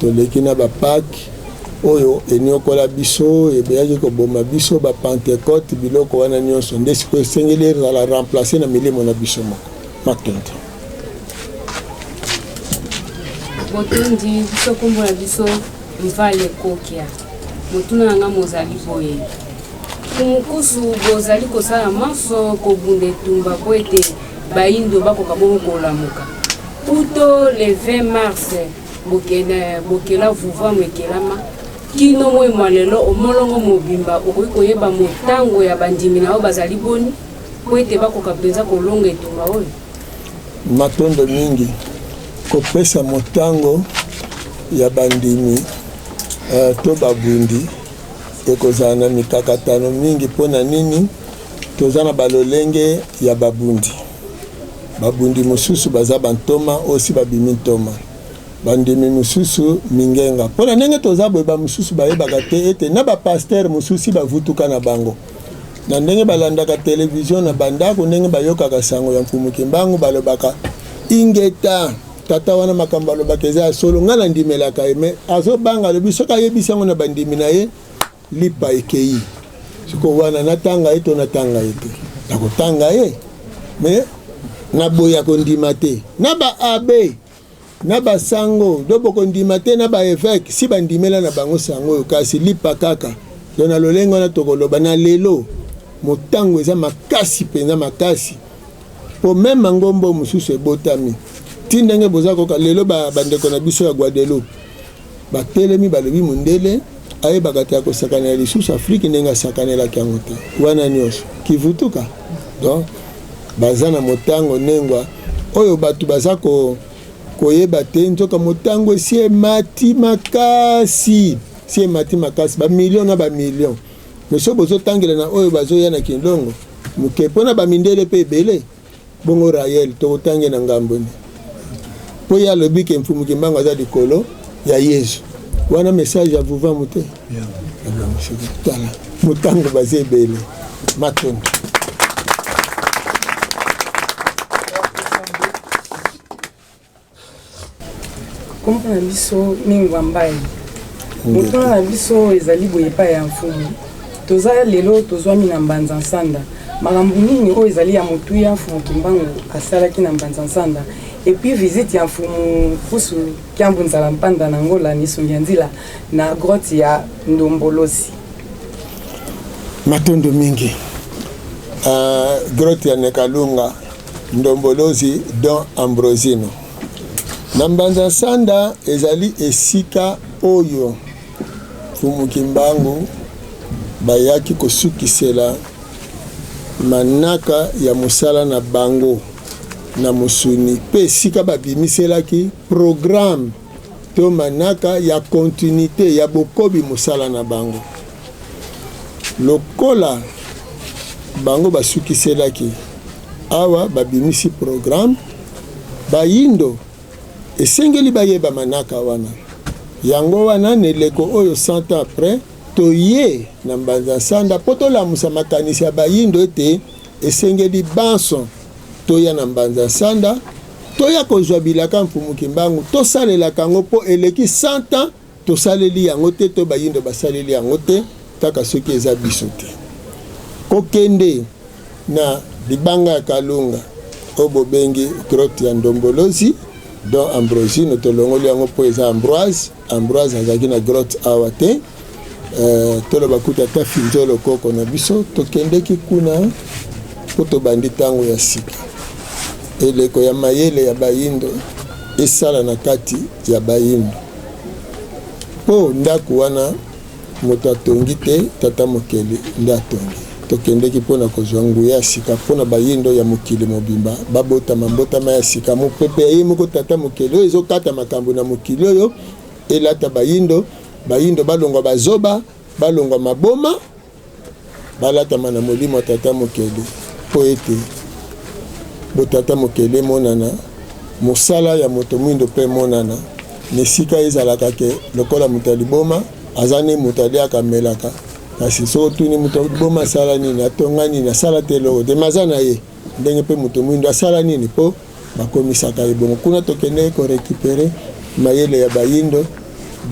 toleki na bapak oyo eniokola biso ebeyaki koboma biso bapentecote biloko wana nyonso nde sikoyo esengeli ezala remplace na milimo na biso moko matondo botondi biso kombo na biso mvale kokia motuna nanga mozali boye kumukusu bozali kosala maso kobunda etumba po ete bayindo bakoka bongo kolamuka puto le 20 mars bokela vuva mwekelama kino mwemwa lelo omolongo mobimba okoki koyeba motango ya bandimi na oyo bazali boni po ete bakoka mpenza kolonga etumba oyo matondo mingi kopesa motango ya bandimi to babundi ekozala na mikakatano mingi mpona nini toza na balolenge ya babundi mosusu baza bantoma osi babimi ntoma bandimi mususu mingenga pona ndenge toza boye bamususu bayebaka te ete na bapaster mususi bavutuka na bango na ndenge balandaka televizio na bandako ndenge bayokaka sango ya mfumuki mbangu balobaka ingeta tata wana makambo alobaka eza ya solo nga nandimelaka ye me azobanga alobi soki ayebisi yango na bandimi na ye lipa ekei siko wana natanga ye to natanga ye te nakotanga ye me naboya kondima te na baabe na basango do bokondima te na baevêque si bandimela na bango sango oyo kasi lipa kaka do na lolengo wana tokoloba na lelo motango eza makasi mpenza makasi po meme ngombo mosusu ebotami ti ndenge boza koka lelo bandeko na biso ya Guadeloupe batelemi balobi mondele ayebaka te akosakanela lisusu Afrique ndenge asakanelaki yango te wana nyonso kivutuka donc baza na motango nengwa oyo bato baza koyeba te nzoka motango esi emati makasi bamillion na bamillion mais so bozotangela na oyo bazoya na kindongo moke mpona bamindele mpe ebele bongo Raël tokotange na ngambo ni po ya lobi ke mfumuki mbango aza likolo ya Yesu wana message ya vuva mote tala motango baza ebele matondo kompa na biso ningwa mbai motuna na biso ezali boye epai ya mfumu toza lelo tozwami na mbanza nsanda makambo nini oyo ezali ya motuya mfumuki mbangu asalaki na mbanza nsanda epuis visite ya mfumu kusu kiambu nzala mpanda na ngola nisongi ya nzila na grotte ya Ndombolosi matondo mingi grotte ya Nekalunga Ndombolosi Don Ambrosino na mbanza nsanda ezali esika oyo mfumuki mbangu bayaki kosukisela manaka ya mosala na bango na mosuni pe esika babimiselaki programme to manaka ya continuité ya bokobi mosala na bango lokola bango basukiselaki awa babimisi programme bayindo esengeli bayeba manaka wana yango wana neleko oyo 100 ans après toye na mbanza nsanda po tolamusa makanisi ya bayindo ete esengeli banso toya na mbanza nsanda toya kozwa bilaka mfumuki mbangu tosalelaka yango mpo eleki 100 ans tosaleli yango te to bayindo basaleli yango te kaka soki eza biso te kokende na libanga ya Kalunga oyo bobengi grotte ya Ndombolosi Don Ambrosino tolongoli yango mpo eza Ambroise azalaki na grotte awa te toloba kuta ata finzolo koko na biso tokendeki kuna po tobandi ntango ya sika eleko ya mayele ya bayindo esala na kati ya bayindo po ndako wana moto atongi te tata mokeli nde atongi tokendeki mpona kozwa nguya ya sika mpona bayindo ya mokili mobimba babotama mbotama ya sika mopepe ye moko tata mokeli oyo ezokata makambo na mokili oyo elata bayindo balongwa bazoba balongwa maboma balatama na molimo ya tata mokeli po ete botata mokeli emonana mosala ya moto mwindo mpe emonana nesika ezalaka ke lokola moto ya liboma aza ne moto aliaka amelaka kasi so otuni moto ya liboma asala nini atonga nini asala te eloko te maza na ye ndenge mpe moto mwindo asala nini mpo bakomisaka ye bongo kuna tokende korekipere mayele ya bayindo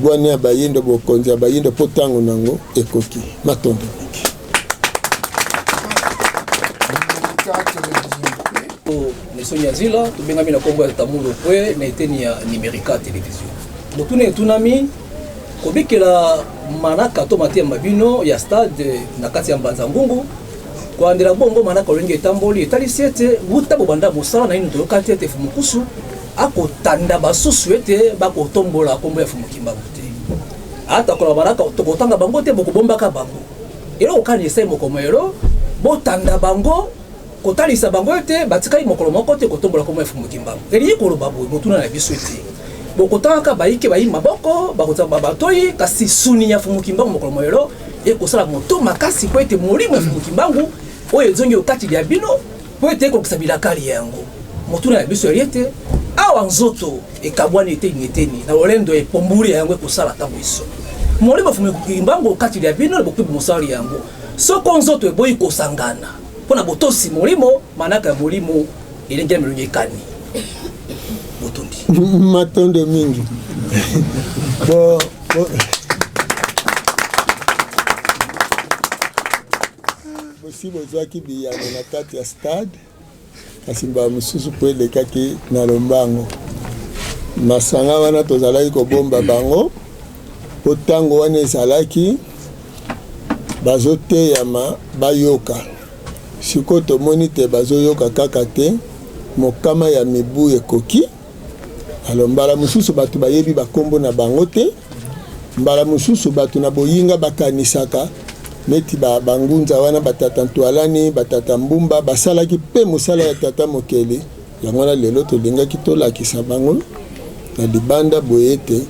bwane ya bayindo bokonzi ya bayindo po ntango nango ekoki matondo mingi Nesongi ya nzila tobengami na kombo ya tamulo pwe na eteni ya Nimerika television motuna etunami kobikela manaka to matia mabino ya stade na kati ya mbanza ngungu koandela bongo manaka olenge etamboli etalisi ete buta bobanda mosala na ino toyoka te ete fumukusu akotanda basusu ete bakotombola kombo ya fumuki mbangu te ata kola manaka tokotanga bango te bokobombaka bango elo okani esai mokomelo botanda bango kotalisa bango ete batikali mokolo moko te kotombola kombo ya fumuki mbangu eliye koloba boye motuna na biso ete bokotaka bayike bayi maboko bakotaka batoi kasi suni ya fumuki mbangu mokolo moyelo ekosala moto makasi po ete molimo ya fumuki mbangu oyo ezongi okati ya bino po ete ekokisa bilakali yango motuna ya biso eliye ete awa nzoto ekabwani eteni na olendo epombuli yango ekosala tango iso molimo fumikimbango kati ya bino bokubi mosali yango soko nzoto eboyi kosangana pona botosi molimo manaka molimo elenge milonye kani botondi matondo mingi bo bosi bozwaki biyano na kati ya stade kasi mbala mosusu po elekaki na lombango masanga wana tozalaki kobomba bango po ntango wana ezalaki bazoteyama bayoka sikoyo tomoni te bazoyoka kaka te mokama ya mibu ekoki alo mbala mosusu bato bayebi bakombo na bango te mbala mosusu bato na boyinga bakanisaka neti bangunza wana batata ntwalani batata mbumba basalaki mpe mosala ya tata mokeli yango wana lelo tolingaki tolakisa bango na libanda boye ete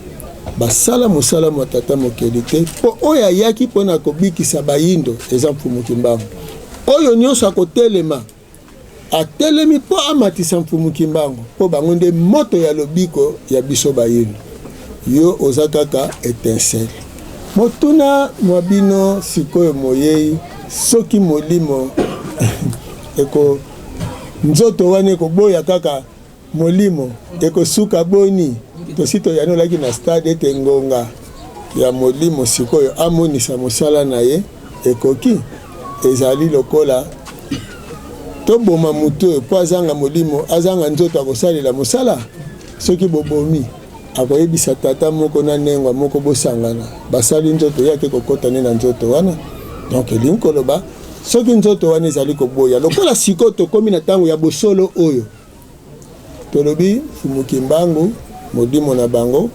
basala mosala mwa tata mokeli te mpo oyo ayaki mpona kobikisa bayindo eza mfumuki mbangu oyo nyonso akotelema atelemi mpo amatisa mfumuki mbangu mpo bango nde moto ya lobiko ya biso bayindo yo oza kaka étincelle motuna mwa bino sikoyo moyei soki molimo eko nzoto wana ekoboya kaka molimo ekosuka boni tosi toyanolaki na stade ete ngonga ya molimo sikoyo amonisa mosala na ye ekoki ezali lokola toboma mutu epo azanga molimo azanga nzoto akosalela mosala soki bobomi akoyebisa tata moko na nengwa moko bosangana basali nzoto yake kokotane na nzoto wana donc elingi koloba soki nzoto wana ezali koboya lokola sikoyo tokomi na ntango ya bosolo oyo tolobi fumuki mbangu molimo na bango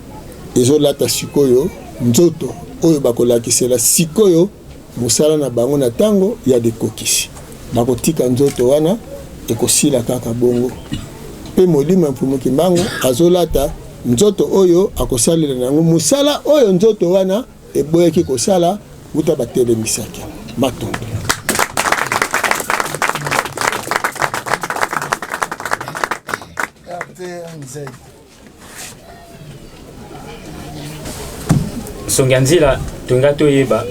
ezolata sikoyo nzoto oyo bakolakisela sikoyo mosala na bango na ntango ya dekokisi bakotika nzoto wana ekosila kaka bongo mpe molimo ya fumuki mbangu azolata nzoto oyo akosalela nango mosala oyo nzoto wana eboyaki kosala uta batelemisaki matondo songa nzila tunga toyeba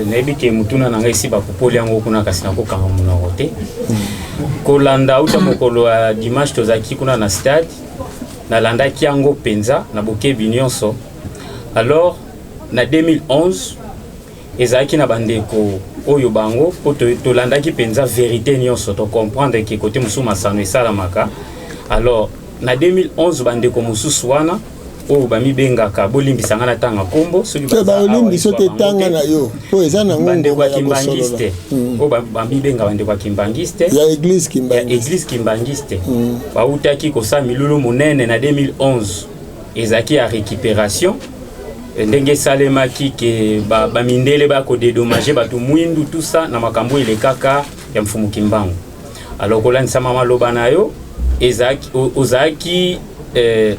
nayebi ke mutuna na ngai si bakopoli yango kuna kasi nakokanga monoko te kolanda uta mokolo ya dimanche tozalaki kuna na stade nalandaki yango penza na bokebi nyonso alors na 2011 ezalaki na bandeko oyo bango po tolandaki penza vérité nyonso to comprendre ke kote mosusu masano esalamaka alors na 2011 bandeko mosusu wana oyo bamibengaka bolimbisanga na tanga kombo soki baolimbiso te tanga na yo po eza na bandeko ya kimbangiste oyo bamibenga bandeko ya kimbangiste ya église kimbangiste bautaki kosala milulu monene na 2011 ezalaki ya récupération ndenge esalemaki ke bamindele bakodedomage bato mwindu tout ça na makambo elekaka ya mfumuki mbangu alors kolandisama maloba na yo ozalaki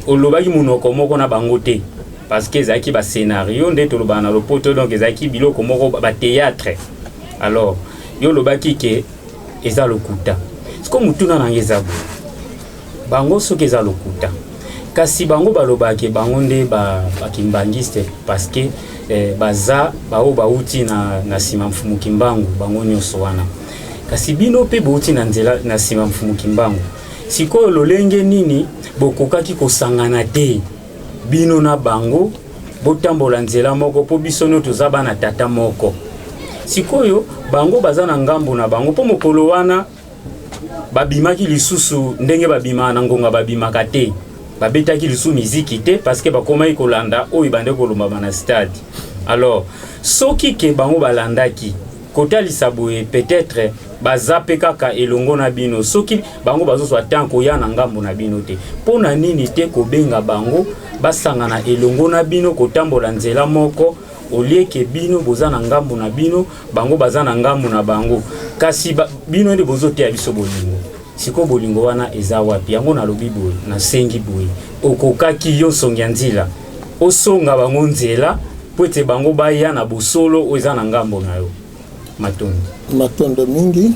olobaki munoko moko na bango te parce que ezalaki bascénario nde tolobaka na lopoto donc ezalaki biloko moko batéâtre alors yo olobaki ke eza lokuta siko mutuna nange eza boye bango soki eza lokuta kasi bango balobaki bango nde bakimbangiste parce que baza bao bauti na nsima mfumuki mbangu bango nyonso wana kasi bino mpe bauti na nzela na nsima mfumuki mbangu sikoyo lolenge nini bokokaki kosangana te bino na bango botambola nzela moko po biso no toza bana tata moko sikoyo bango baza na ngambo na bango po mokolo wana babimaki lisusu ndenge babima na ngonga babimaka te babetaki lisusu miziki te parce que bakomaki kolanda oyo bande kolomba na stade alors soki ke bango balandaki kotalisa boye peut-être baza pe kaka elongo na bino soki bango bazozwa tanko ya na ngambo na bino te pona nini te kobenga bango basangana elongo na bino kotambola nzela moko olieke bino boza na ngambo na bino bango baza na ngambo na bango kasi bino nde bozoteya biso bolingo siko bolingo wana eza wapi yango nalobi boye nasengi boye okokaki yo songa nzila osonga bango nzela po ete bango baya na bosolo oyo eza na ngambo na yo matondo mingi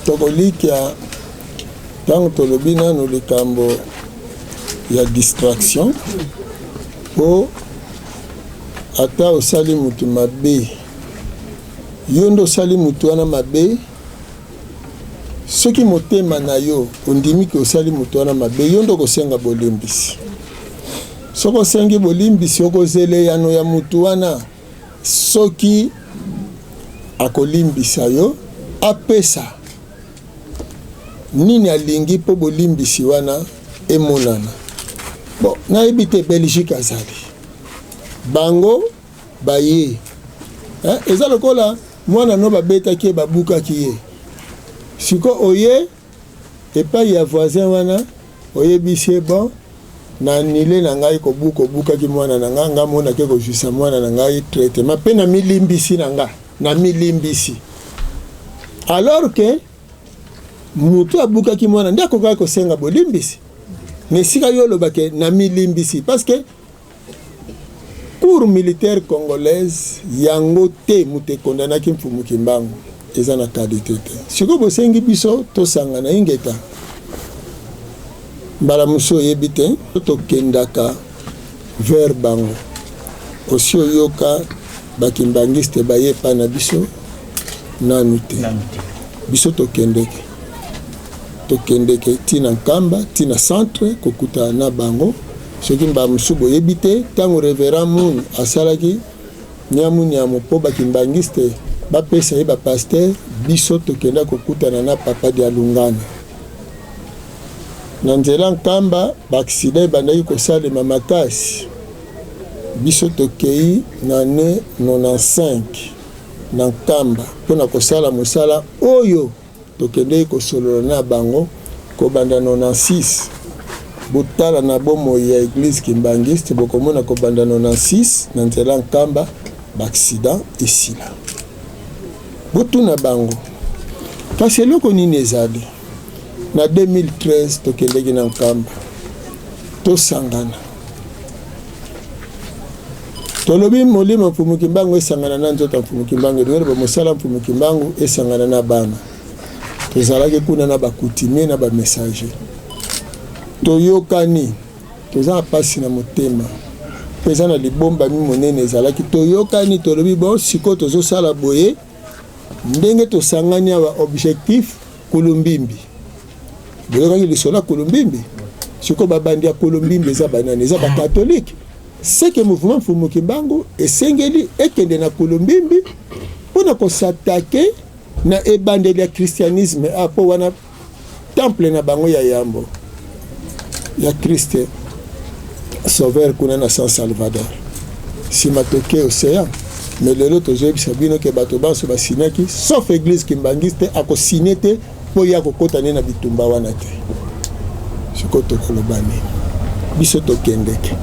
tokolikia ntango tolobi nano likambo ya distraction po ata osali mutu mabe yo nde osali mutu wana mabe soki motema na yo ondimiki osali mutu wana mabe yo nde okosenga bolimbisi soki osengi bolimbisi okozela yano ya mutu wana soki akolimbisa yo apesa nini alingi mpo bolimbisi wana emonana. Bon, nayebi te Belgique azali bango baye eza lokola mwana no babetaki ye babukaki ye siko oye epai ya voisin wana oyebisi ye bon na nile na ngai kobukaki mwana na ngai nga monaki kojuisa mwana na ngai traitement mpe na milimbisi na nga na milimbisi alors que mutu abukaki mwana nde akokaki kosenga bolimbisi na esika yo olobake na milimbisi parce que cour militaire congolaise yango te mutu ekondanaki mfumuki mbangu eza na qualité te sikoyo bosengi biso tosangana ingeta mbala mosu oyebi te tokendaka vers bango osi oyoka bakimbangiste baye epai na biso nanu te biso tokendeke tina nkamba tina centre kokuta na bango soki mbala mosu boyebi te ntango révérend Moon asalaki nyamu mpo bakimbangiste bapesa ye bapaster biso tokenda kokutana na papa dia Lungana na nzela nkamba baaksida ebandaki kosalema makasi biso tokei na ne 95 na nkamba mpona kosala mosala oyo tokendeki kosolola na bango kobanda 96 botala na bomoi ya église kimbangiste bokomona kobanda 96 na nzela nkamba baaksida esila botuna bango kasi eloko nini ezali na 2013 tokendeki na nkamba tosangana tolobi molimo mfumuki mbangu esangana na nzoto mfumuki mbangu edongeli bamosala mfumuki mbangu esangana na bana tozalaki kuna na bakutimie na bamessager toyokani toza na pasi na motema mpe eza na libomba mi monene ezalaki toyokani tolobi bon sikoyo tozosala boye ndenge tosangani awa objectif kulumbimbi boyokaki lisolo ya kulumbimbi sikoyo babandi ya kulumbimbi eza banani eza bakatholike seke mouvement mfumuki mbangu esengeli ekende na kulumbimbi mpona kosatake na ebandeli ya christianisme apo wana temple na bango ya yambo ya Christ sauveur kuna na San Salvador sima toke océan mais lelo tozoyebisa bino ke bato banso basinaki sauf église kimbangiste akosine te mpo ya kokota ne na bitumba wana te siko tokoloba nini biso tokendeke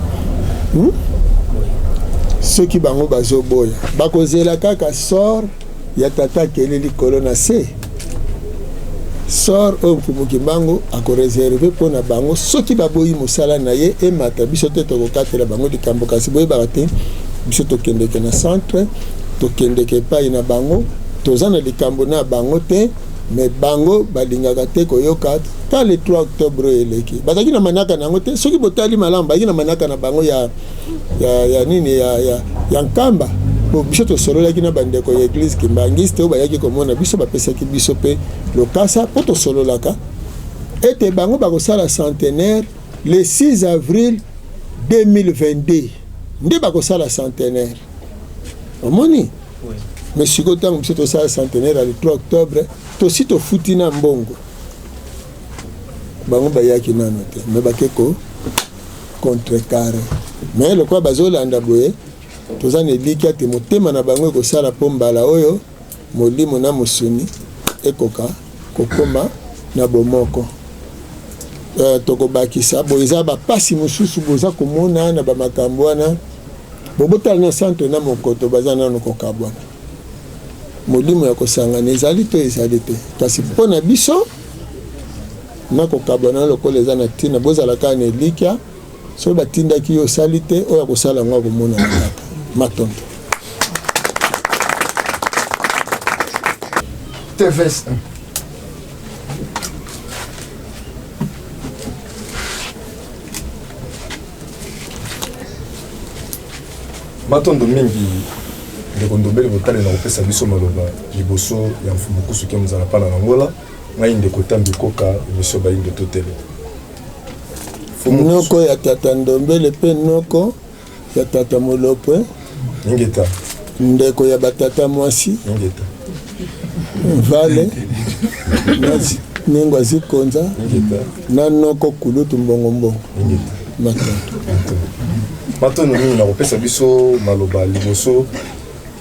soki bango bazoboya bakozela kaka sor ya tata kele likolo na se sor oyo mfumuki mbangu akoreserve mpona bango soki baboyi mosala na ye emata biso te tokokatela bango likambo kasi boyebaka te biso tokendeke na centre tokendeke epai na bango toza na likambo na bango te mais bango balingaka te koyoka ta le 3 octobre oyo eleki bazalaki na manaka na yango te soki botali malamu bazalaki na manaka na bango ya nini ya nkamba bo biso tosololaki na bandeko ya église kimbangiste oyo bayaki komona biso bapesaki biso mpe lokasa mpo tosololaka ete bango bakosala centenaire le 6 avril 2022 nde bakosala centenaire omoni mais sikoyo ntango biso tosala centenaire ya le 3 octobre tosi tofuti na mbongo bango bayaki nano te mais bakeko contrecarre mais lokola bazolanda boye toza na eliki ate motema na bango ekosala mpo mbala oyo molimo na mosuni ekoka kokoma na bomoko tokobakisa boye eza bapasi mosusu boza komona na bamakambo wana bobotala na centre na mokoto baza nano kokabwana molimo ya kosangana ezali to ezali te kasi mpo na biso na kokabwana lokola eza na ntina bozala kaka na elikia soki batindaki yo osali te oyo akosala yango akomona na kaka matondo TVS matondo mingi ndeko ndombele botale na kopesa biso maloba liboso ya mfumu kusuke muzala pana na ngola ngai ndeko tambi koka biso bayindo totele noko ya tata ndombele pe noko ya tata molopwe ngeta ndeko ya batata mwasi ngeta vale nengwa zikonza na noko kulutu mbongo matondo mingi na kopesa biso maloba liboso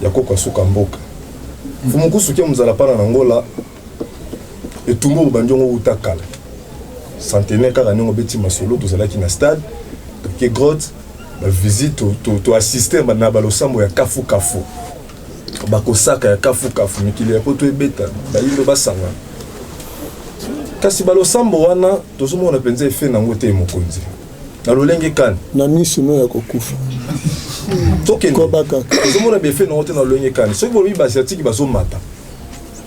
ya koka suka mboka mfumu kusuke muzala pana na ngola etumbu banjongo utakala centenaire kaka ndenge obeti masolo tozalaki na stade toke grotte bavisite toassiste na balosambo ya kafu bakosaka ya kafu mikili ya po toebeta bayindo basanga kasi balosambo wana tozomona mpenza efe nango te mokonzi na lolenge kani na miso no ya kokufa tozomona befe nango te na lolenge kani soki bolobi baasiatiki bazomata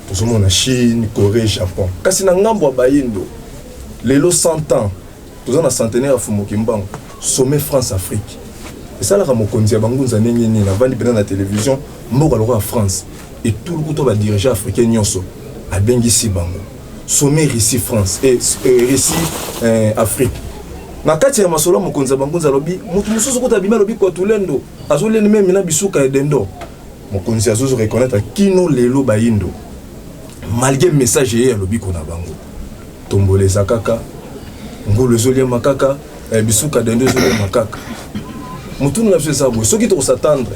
tozomona Chine, Corée, Japon kasi na ngambo ya bayindo lelo 100 ans toza na centenaire ya Fumuki Mbangu sommet France-Afrique esalaka mokonzi ya bangunza ndenge nini avandi pena na télévision mboka lokola France etuluku to badirige africain nyonso abengisi bango sommet Russie-France et Russie-Afrique na kati ya masolo mokonzi ya bangunza alobi mutu mosusu kota bima alobi kwa tulendo azoleni meme na bisuka edendo mokonzi azozo reconnaître kino lelo bayindo malgré message ye alobi kona bango tomboleza kaka ngolo ezoliema kaka bisuka dendo ezoliema kaka mutunu na biso eza boye soki tokosatendre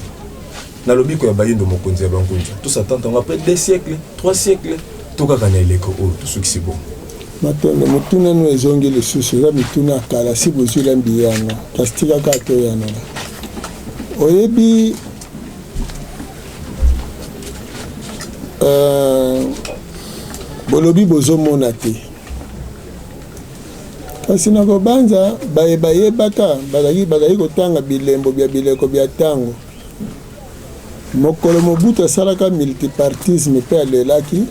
na lobiko ya bayindo mokonzi ya bangunza tosatendre après 2 siècles 3 siècles tokaka na eleko oyo tosukisi bongo matondo mutuna no ezongi lisusu eza mituna ya kala si bozwila mbiyano kasi tikaka atoyanola oyebi bolobi bozomona te kasi na kobanza bayebaka bazali kotanga bilembo bya bileko bya ntango mokolo Mobutu asalaka multipartisme mpe alelaki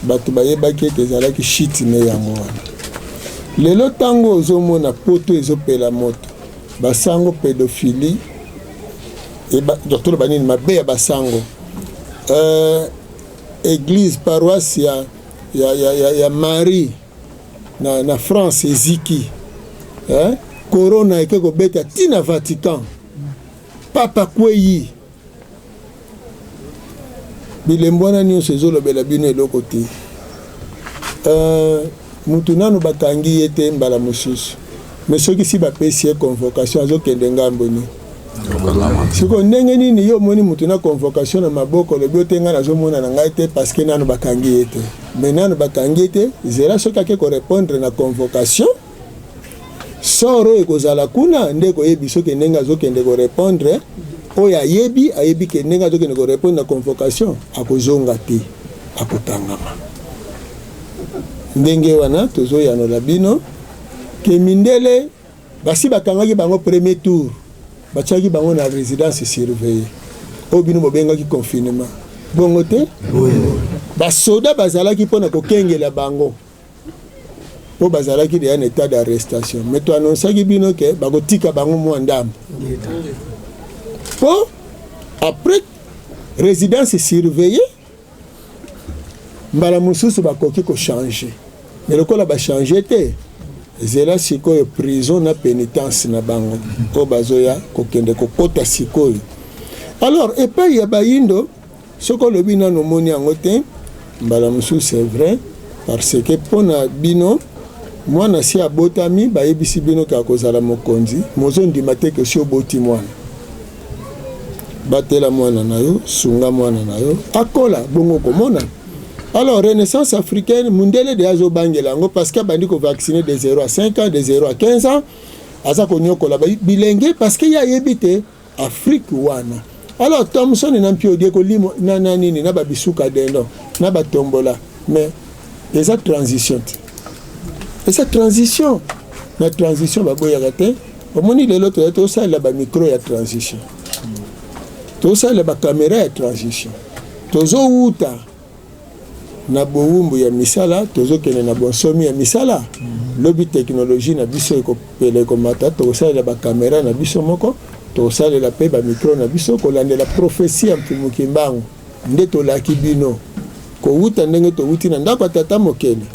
bato bayebaki ete ezalaki shitine yango wana lelo ntango ozomona poto ezopela moto basango pédophilie docteur banini mabe ya basango église paroisse ya Marie na France eziki corona eke kobeta tina Vatican papa kweyi bilembo wana nyonso ezolobela bino eloko te mutu nano bakangi ye te mbala mosusu me soki si bapesi ye convocation azokende ngambo ni siko ndenge nini yo omoni mutu na convocation na maboko lobi ote ngai nazomona na ngai te parceke nano bakangi ye te me nano bakangi ye te zela soki ake korépondre na convocation soro ekozala kuna nde koyebi soki ndenge azokende korépondre oyo ayebi ke ndenge azokende korépondre na convocation akozonga te akotangama ndenge wana tozoyanola bino ke mindele basi bakangaki bango premier tour batiaki bango na résidence surveillée oyo bino bobengaki confinement bongo te basoda bazalaki mpona kokengela bango po bazalaki deya na état d'arrestation me toannonsaki bino ke bakotika bango mwa ndambo po après résidence surveillée mbala mosusu bakoki kochange me lokola bachange te ezela sikoyo prison na pénitence na bango oyo bazoya kokende kokota sikoyo alors epai ya bayindo soki olobi nano omoni yango te mbala mosusu c'est vrai parce que mpona bino mwana si abotami bayebisi bino kaka kozala mokonzi mozondima te ke si oboti mwana batela mwana na yo sunga mwana na yo akola bongo komona. Alors, Renaissance africaine, mundele de azo bangelango parce que bandi ko vacciner de 0 à 5 ans, de 0 à 15 ans, aza ko nyoko la bilingue parce que ya yebite Afrique wana. Alors, Thomson na mpio de ko limo na nini na babisuka dendo, na batombola, mais eza transition. Et cette transition, la transition ba boya gate, omoni lelo to ça la ba micro ya transition. To ça la ba caméra ya transition. Tozo uta na bowumbu ya misala tozokende na bonsomi ya misala lobi technologie na biso ekopele komata tokosalela bakamera na biso moko tosalela mpe bamikro na biso kolandela prophesie ya mfumu kimbangu nde tolaki bino kowuta ndenge towuti na ndako ya tata mokele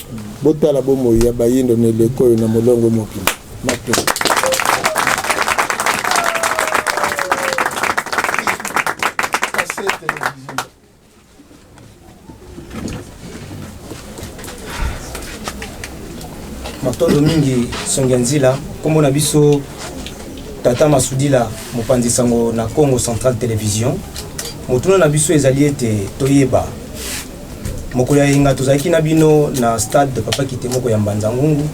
botala bomoi ya bayindo na eleko oyo na molongo mokili mato matondo mingi songia nzila kombo na biso tata Masudila mopanzi sango na Congo Central Television motuna na biso ezali ete toyeba mokolo ya inga tozalaki na bino na stade de Papa Kite moko ya Mbanza Ngungu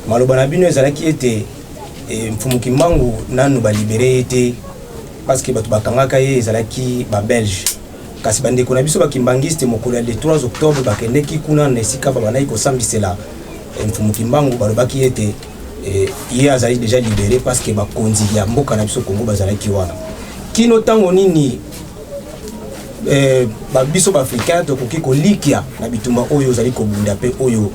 maloba na bino ezalaki ete mfumu kimbangu nanu balibere ete parce que bato bakangaka ye ezalaki ba belge kasi bandeko na biso bakimbangiste mokolo ya le 3 octobre bakendeki kuna na esika babanaki kosambisela mfumu kimbangu balobaki ete ye azali déjà libéré parce que bakonzi ya mboka na biso Congo bazalaki wana kino tango nini biso baafricain tokoki kolikia na bitumba oyo ozali kobunda pe oyo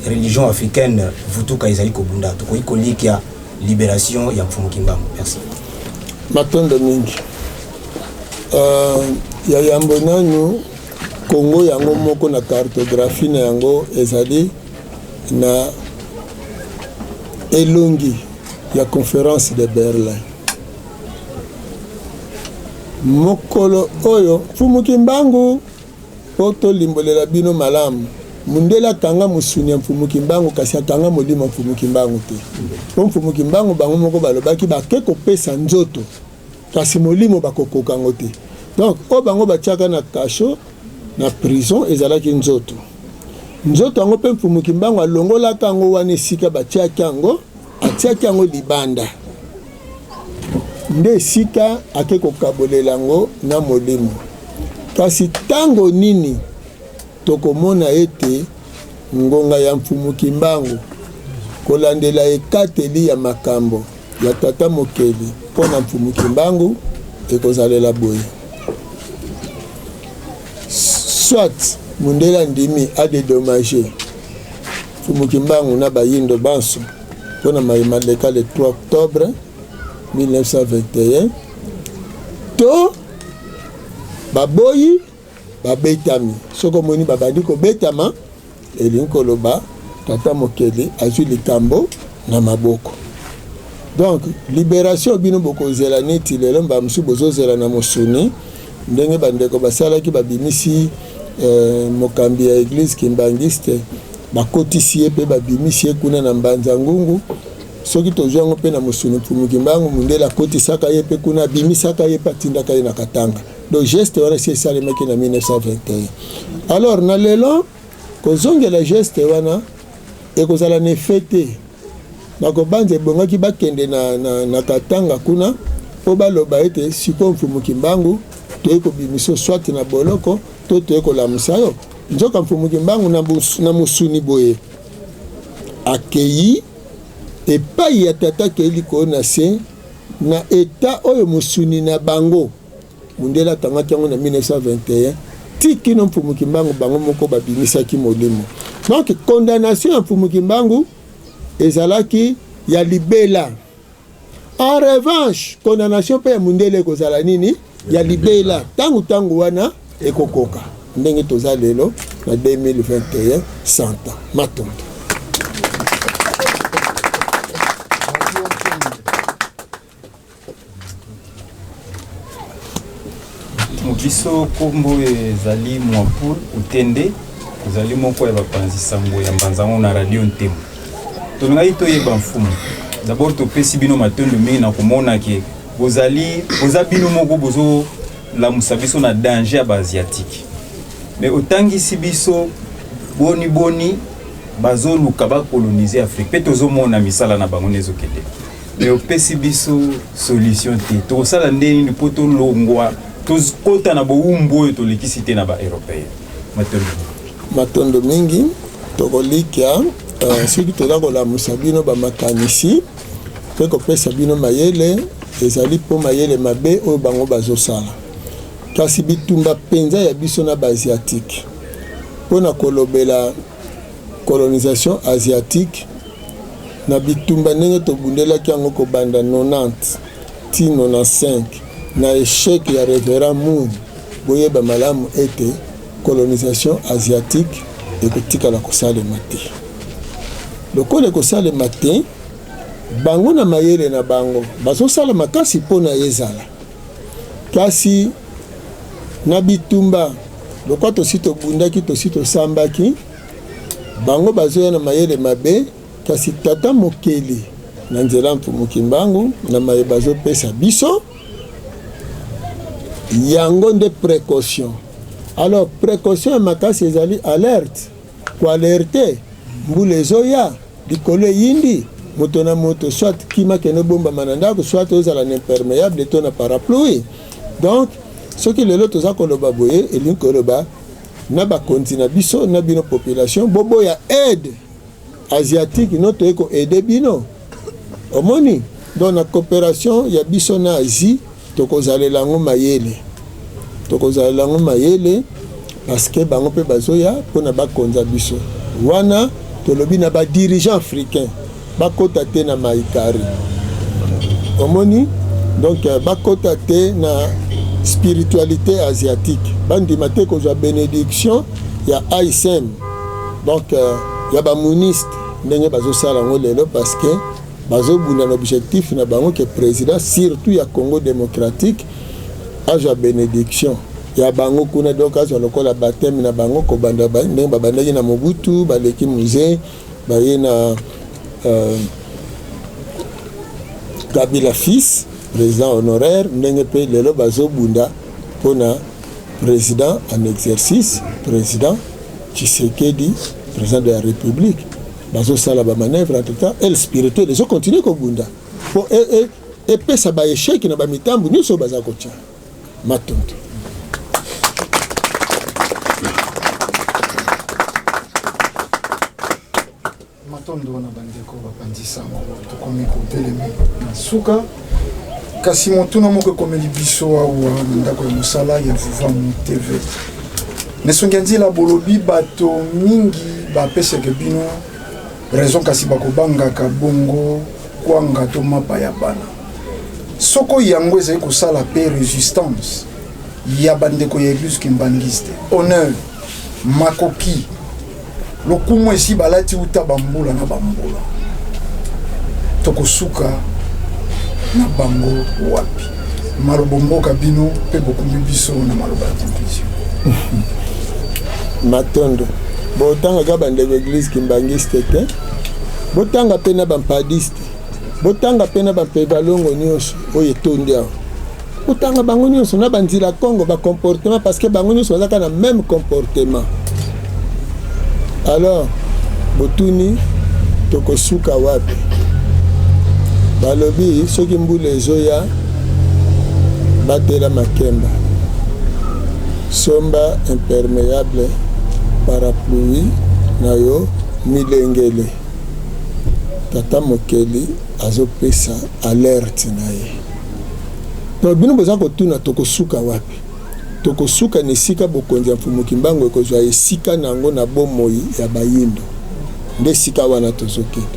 religion africaine vutuka ezali kobunda tokoki kolikia libération ya mfumu kimbangu. Merci. Matondo mingi ya yambo nanu Congo yango moko na cartographie na yango ezali na elongi ya conférence de Berlin mokolo oyo mfumu kimbangu poto limbolela bino malamu mundela kanga musuni ya mfumu kimbangu kasi akanga molima mfumu kimbangu te mfumu kimbangu bango moko balobaki bake kopesa nzoto kasi molimo bakokoka ngo te donc o bango batiaka na kasho na prison ezalaki nzoto yango mpe mfumu kimbangu alongolaka yango wana esika batiaki yango atiaki yango libanda nde esika ake kokabolela yango na molimo kasi tango nini tokomona ete ngonga ya mfumu kimbangu kolandela ekateli ya makambo ya tata mokeli mpona mfumu kimbangu ekozalela boye soit mundela ndimi adedommagé mfumu kimbangu na bayindo banso mpona mayema leka le 3 octobre 1921 to baboyi babetami soko moni babandi kobetama elingi koloba tata mokeli azwi likambo na maboko donc libération bino bokozela neti lelo bamusu bozozela na mosuni ndenge bandeko basalaki babimisi mokambi ya église kimbangiste bakotisi ye mpe babimisi ye kuna na Mbanza Ngungu soki tozwa yango mpe na mosuni mfumu kimbangu mundela akotisaka ye mpe kuna abimisaka ye mpe atindaka ye na Katanga donc geste wana si esalemaki na 1921 alors na lelo kozongela geste wana ekozala na efe te bakobanza ebongaki bakende na Katanga kuna mpo baloba ete sikoyo mfumu kimbangu toye kobimiso swati na boloko to toye kolamusa yo nzoka mfumu kimbangu na mosuni boye akei epai ya tata keli koona se na eta oyo mosuni na bango mundela tangaki yango na 1921 tikino mfumu kimbangu bango moko babimisaki molimo donc condamnation ya mfumu kimbangu ezalaki ya libela en revanche condamnation mpe ya mundele ekozala nini ya libela tangu wana ekokoka ndenge toza lelo na 2021 santa matondo biso kombo ezali Mwapul Utende ezali moko ya bapanzi sango ya Mbanza na radio Ntemo tolingaki toyeba mfumu d'abord topesi bino matondo mingi na komona ke boza bino moko bozo lamusa biso na danger ya baasiatique mais otangisi biso boni bazoluka bakolonize Afrique mpe tozomona misala na bango nezokende mais opesi biso solution te tokosala nde nini mpo tolongwa tokota na boumbu oyo tolekisi te na baeuropéen matondo mingi tokolikia soki toza kolamusa bino bamakanisi mpe kopesa bino mayele ezali mpo mayele mabe oyo bango bazosala kasi bitumba penza ya biso na baasiatique mpona kolobela colonisation asiatique na bitumba ndenge tobundelaki yango kobanda 90 ti 95 na échec ya révérend Moon boyeba malamu ete colonisation asiatique ekotikala kosalema te lokola ekosalema te bango na mayele na bango bazosala makasi mpona ezala kasi na bitumba lokwa tosi tobundaki tosi tosambaki bango bazoya na mayele mabe kasi tata mokeli na nzela mfumuki mbangu na maye bazopesa biso yango nde précaution. Alors précaution ya makasi ezali alerte koalerte mbula ezoya likolo yindi moto na moto soit kima kende bombama na ndako soit ozala na imperméable to na parapluie. Donc soki lelo toza koloba boye elingi koloba na bakonzi na biso na bino population boboya aide asiatique no toyeko aide bino omoni donc na coopération ya biso na Asie tokozalela ngo mayele parce que bango pe bazoya pona bakonza biso wana tolobi na ba dirigeant africain bakota te na maikari omoni donc bakota te na spiritualité asiatique bandima te kozwa bénédiction ya AISM donc ya bamoniste ndenge bazosala ngo lelo parce que bazobunda na objectif na bango ke président surtout ya Congo démocratique azwa bénédiction ya bango kuna donc azwa lokola baptême na bango kobanda ndenge babandaki na Mobutu baleki musée baye na Kabila fils président honoraire ndenge pe lelo bazobunda pona président en exercice président Tshisekedi président de la République bazosala ba manœuvre en tout temps elle spirituelle les continuer kobunda po et pesa ba échec na ba mitambu nyonso baza kotia matondo matondo na bandeko bapandisa tokomi kotelemi na suka kasi motuna moko ekomeli biso awa na ndako ya mosala ya Vuvamu TV nesongi nzela bolobi bato mingi bapeseke bino raison kasi bakobangaka bongo kwanga to mapa ya bana soko yango ezali kosala pe résistance ya bandeko ya église kimbangiste honneur makoki lokumu esi balati uta bambula na bambula tokosuka na bango wapi malobomboka bino pe bokumbi biso na maloba ya conclusion matondo botanga ga bandeko église kimbangiste te botanga pe na bampadiste botanga pe na bapebalongo nyonso oyo etondi awa botanga bango nyonso na banzila Congo comportement parce que bango nyonso bazaka na même comportement. Alors botuni tokosuka wapi balobi soki mbula ezoya batela makemba somba imperméable parapluie na yo milengele tata mokeli azopesa alerte na ye to bino boza kotuna tokosuka wapi tokosuka nesika bokonzi ya mfumuki mbango ekozwa esika nango na bomoi ya bayindo nde sika wana tozokende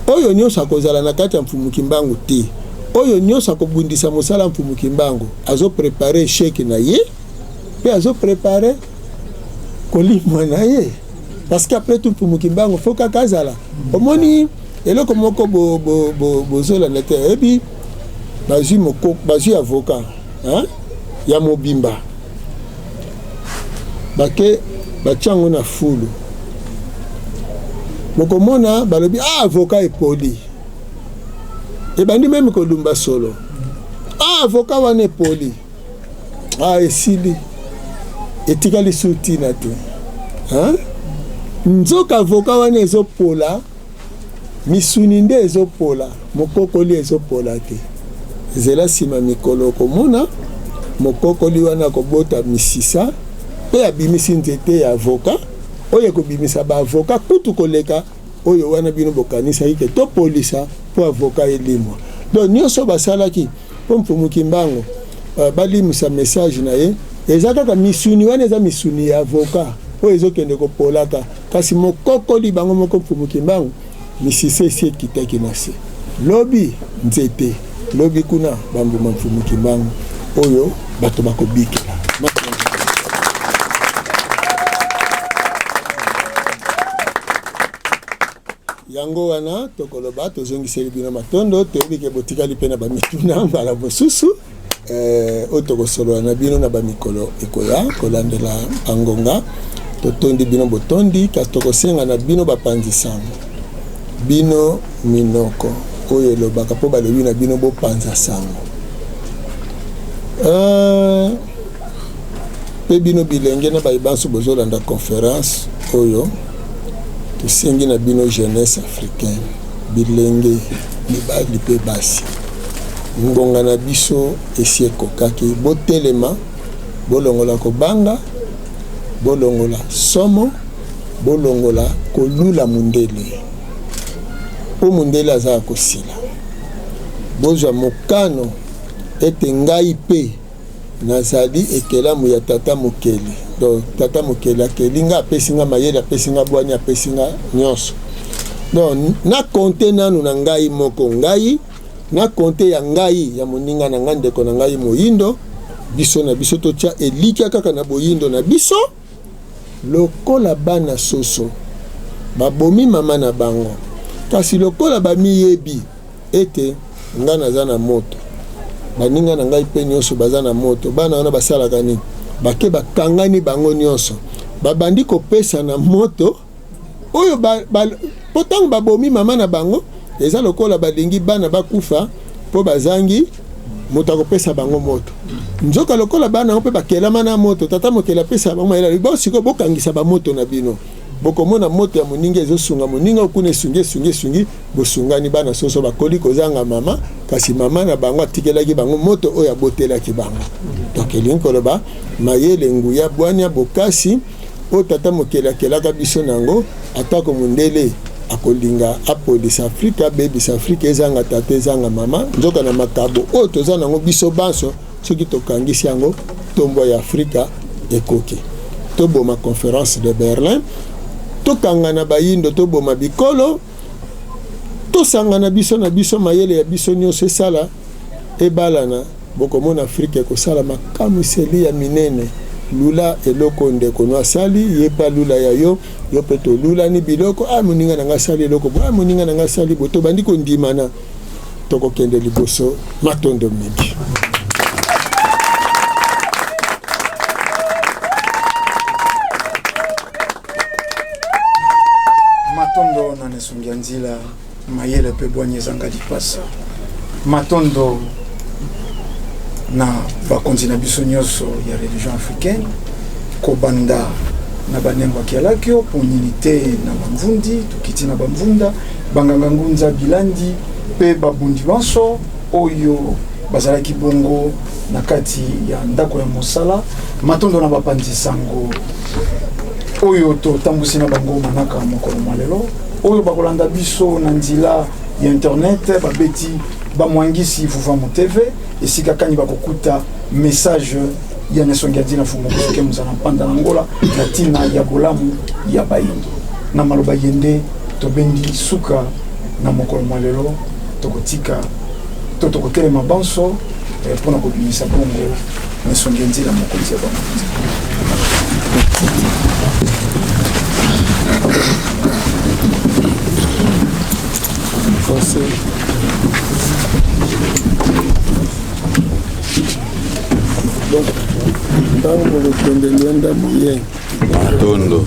oyo nyonso akozala na kati ya mfumuki mbango te oyo nyonso akobundisa mosala mfumuki mbango azoprepare échec na ye pe azoprepare kolimwa na ye parce que après tout mfumuki mbango faut kaka azala omoni eloko moko bozolanda te ebi bazwi avocat ya mobimba bake batiango na fulu mokomona balobi avocat epoli ebandi meme kolumba solo avocat wana epoli esili etikali sutina te nzoka avocat wana ezopola misuni nde ezopola mokokoli ezopola te zela nsima mikolo komona mokokoli wana kobota misisa pe abimisi nzete ya avocat oyo ekobimisa baavocat kutu koleka oyo wana bino bokanisaki ke topolisa mpo avocat elimwa donc nyonso basalaki mpo mfumuki mbango balimisa message na ye eza kaka misuni wana eza misuni ya avocat oyo ezokende kopolaka kasi mokokoli bango moko mfumuki mbango misisa esi ekitaki na se lobi nzete lobi kuna bambuma mfumu kimbangu oyo bato bakobikela yango wana tokoloba tozongiseli bino matondo toyebi ke botikali mpe na bamituna mbala mosusu oyo tokosolola na bino na bamikolo ekoya kolandela bangonga totondi bino botondi kasi tokosenga na bino bapanzi sango bino minoko oyo elobaka mpo balobi na bino bopanza sango mpe bino bilenge na bayibanso bozolanda conférence oyo tosengi na bino jeunesse africaine bilenge mibali mpe basi ngonga na biso esi ekokaki botelema bolongola kobanga bolongola somo bolongola kolula mundele po mundele aza kosila bozwa mokano ete ngai mpe nazali ekelamu ya tata mokeli donc tata mokeli akeli nga apesi nga mayele apesi nga bwani apesi nga nyonso donc na konte nanu na ngai moko ngai na konte ya ngai ya moninga na ngai ndeko na ngai moyindo biso na biso totya elikia kaka na boyindo na biso lokola bana soso babomi mama na bango kasi lokola bamiyebi ete nga naza na moto baninga na ngai mpe nyonso baza na moto bana wana basalaka nini bake bakangani bango nyonso babandi kopesa na moto oyo po ntango babomi mama na bango eza lokola balingi bana bakufa mpo bazangi moto akopesa bango moto nzoka lokola bana yango mpe bakelama na moto tata mokeli apesa bango mayela bosiko bokangisa bamoto na bino bokomona moto ya moninga ezosunga moninga okuna esungi bosungani bana soso bakoli kozanga mama kasi mama na bango atikelaki bango moto oyo abotelaki bango donc elingi koloba mayele nguya bwani ya bokasi oyo tata mokeli akelaka biso nango atako mundele akolinga apolisa afrika abebisa afrika ezanga tata ezanga mama nzoka na makabo oyo toza nango biso banso soki tokangisi yango tombo ya afrika ekoki toboma conférence de Berlin tokangana bayindo toboma bikolo tosangana biso na biso mayele ya biso nyonso esala ebalana bokomona afrika ekosala makamuseli ya minene lula eloko ndeko no asali ye pa lula ya yo mpe tolula ni biloko moninga na nga asali eloko moninga na nga asali bo tobandi kondimana tokokende liboso matondo mingi matondo na nesungia nzila mayele mpe bwani ezanga lipasa matondo na bakonzi na biso nyonso ya religion africaine kobanda na banengo akialaki yo ponini te na bamvundi tokiti na bamvunda banganga ngunza bilandi mpe babundi banso oyo bazalaki bongo na kati ya ndako ya mosala matondo na bapanzi sango oyo totambusi na bango manaka mokolo malelo oyo bakolanda biso na nzela ya internet babeti bamwangisi Vuvamo TV esika kani bakokuta message ya Nesongia Nzila Fumu kusuke muzana mpanda na ngola na tina ya bolamu ya bayindo na maloba yende tobendi suka na mokolo malelo tokotika tokotelema banso mpona kobimisa bongo Nesongia Nzila mokonzi ya bango ntango lokende lwenda moye matondo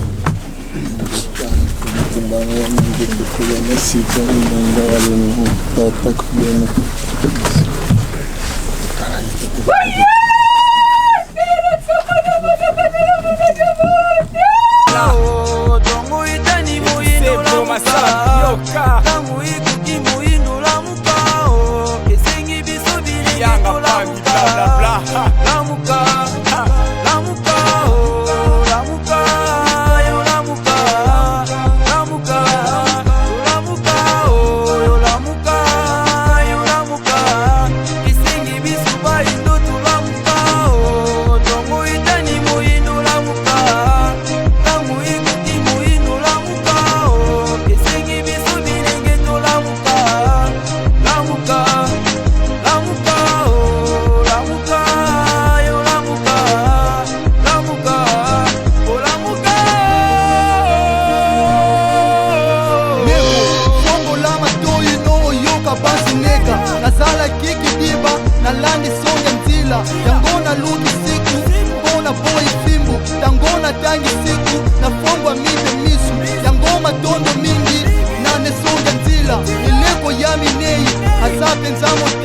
mpenza moto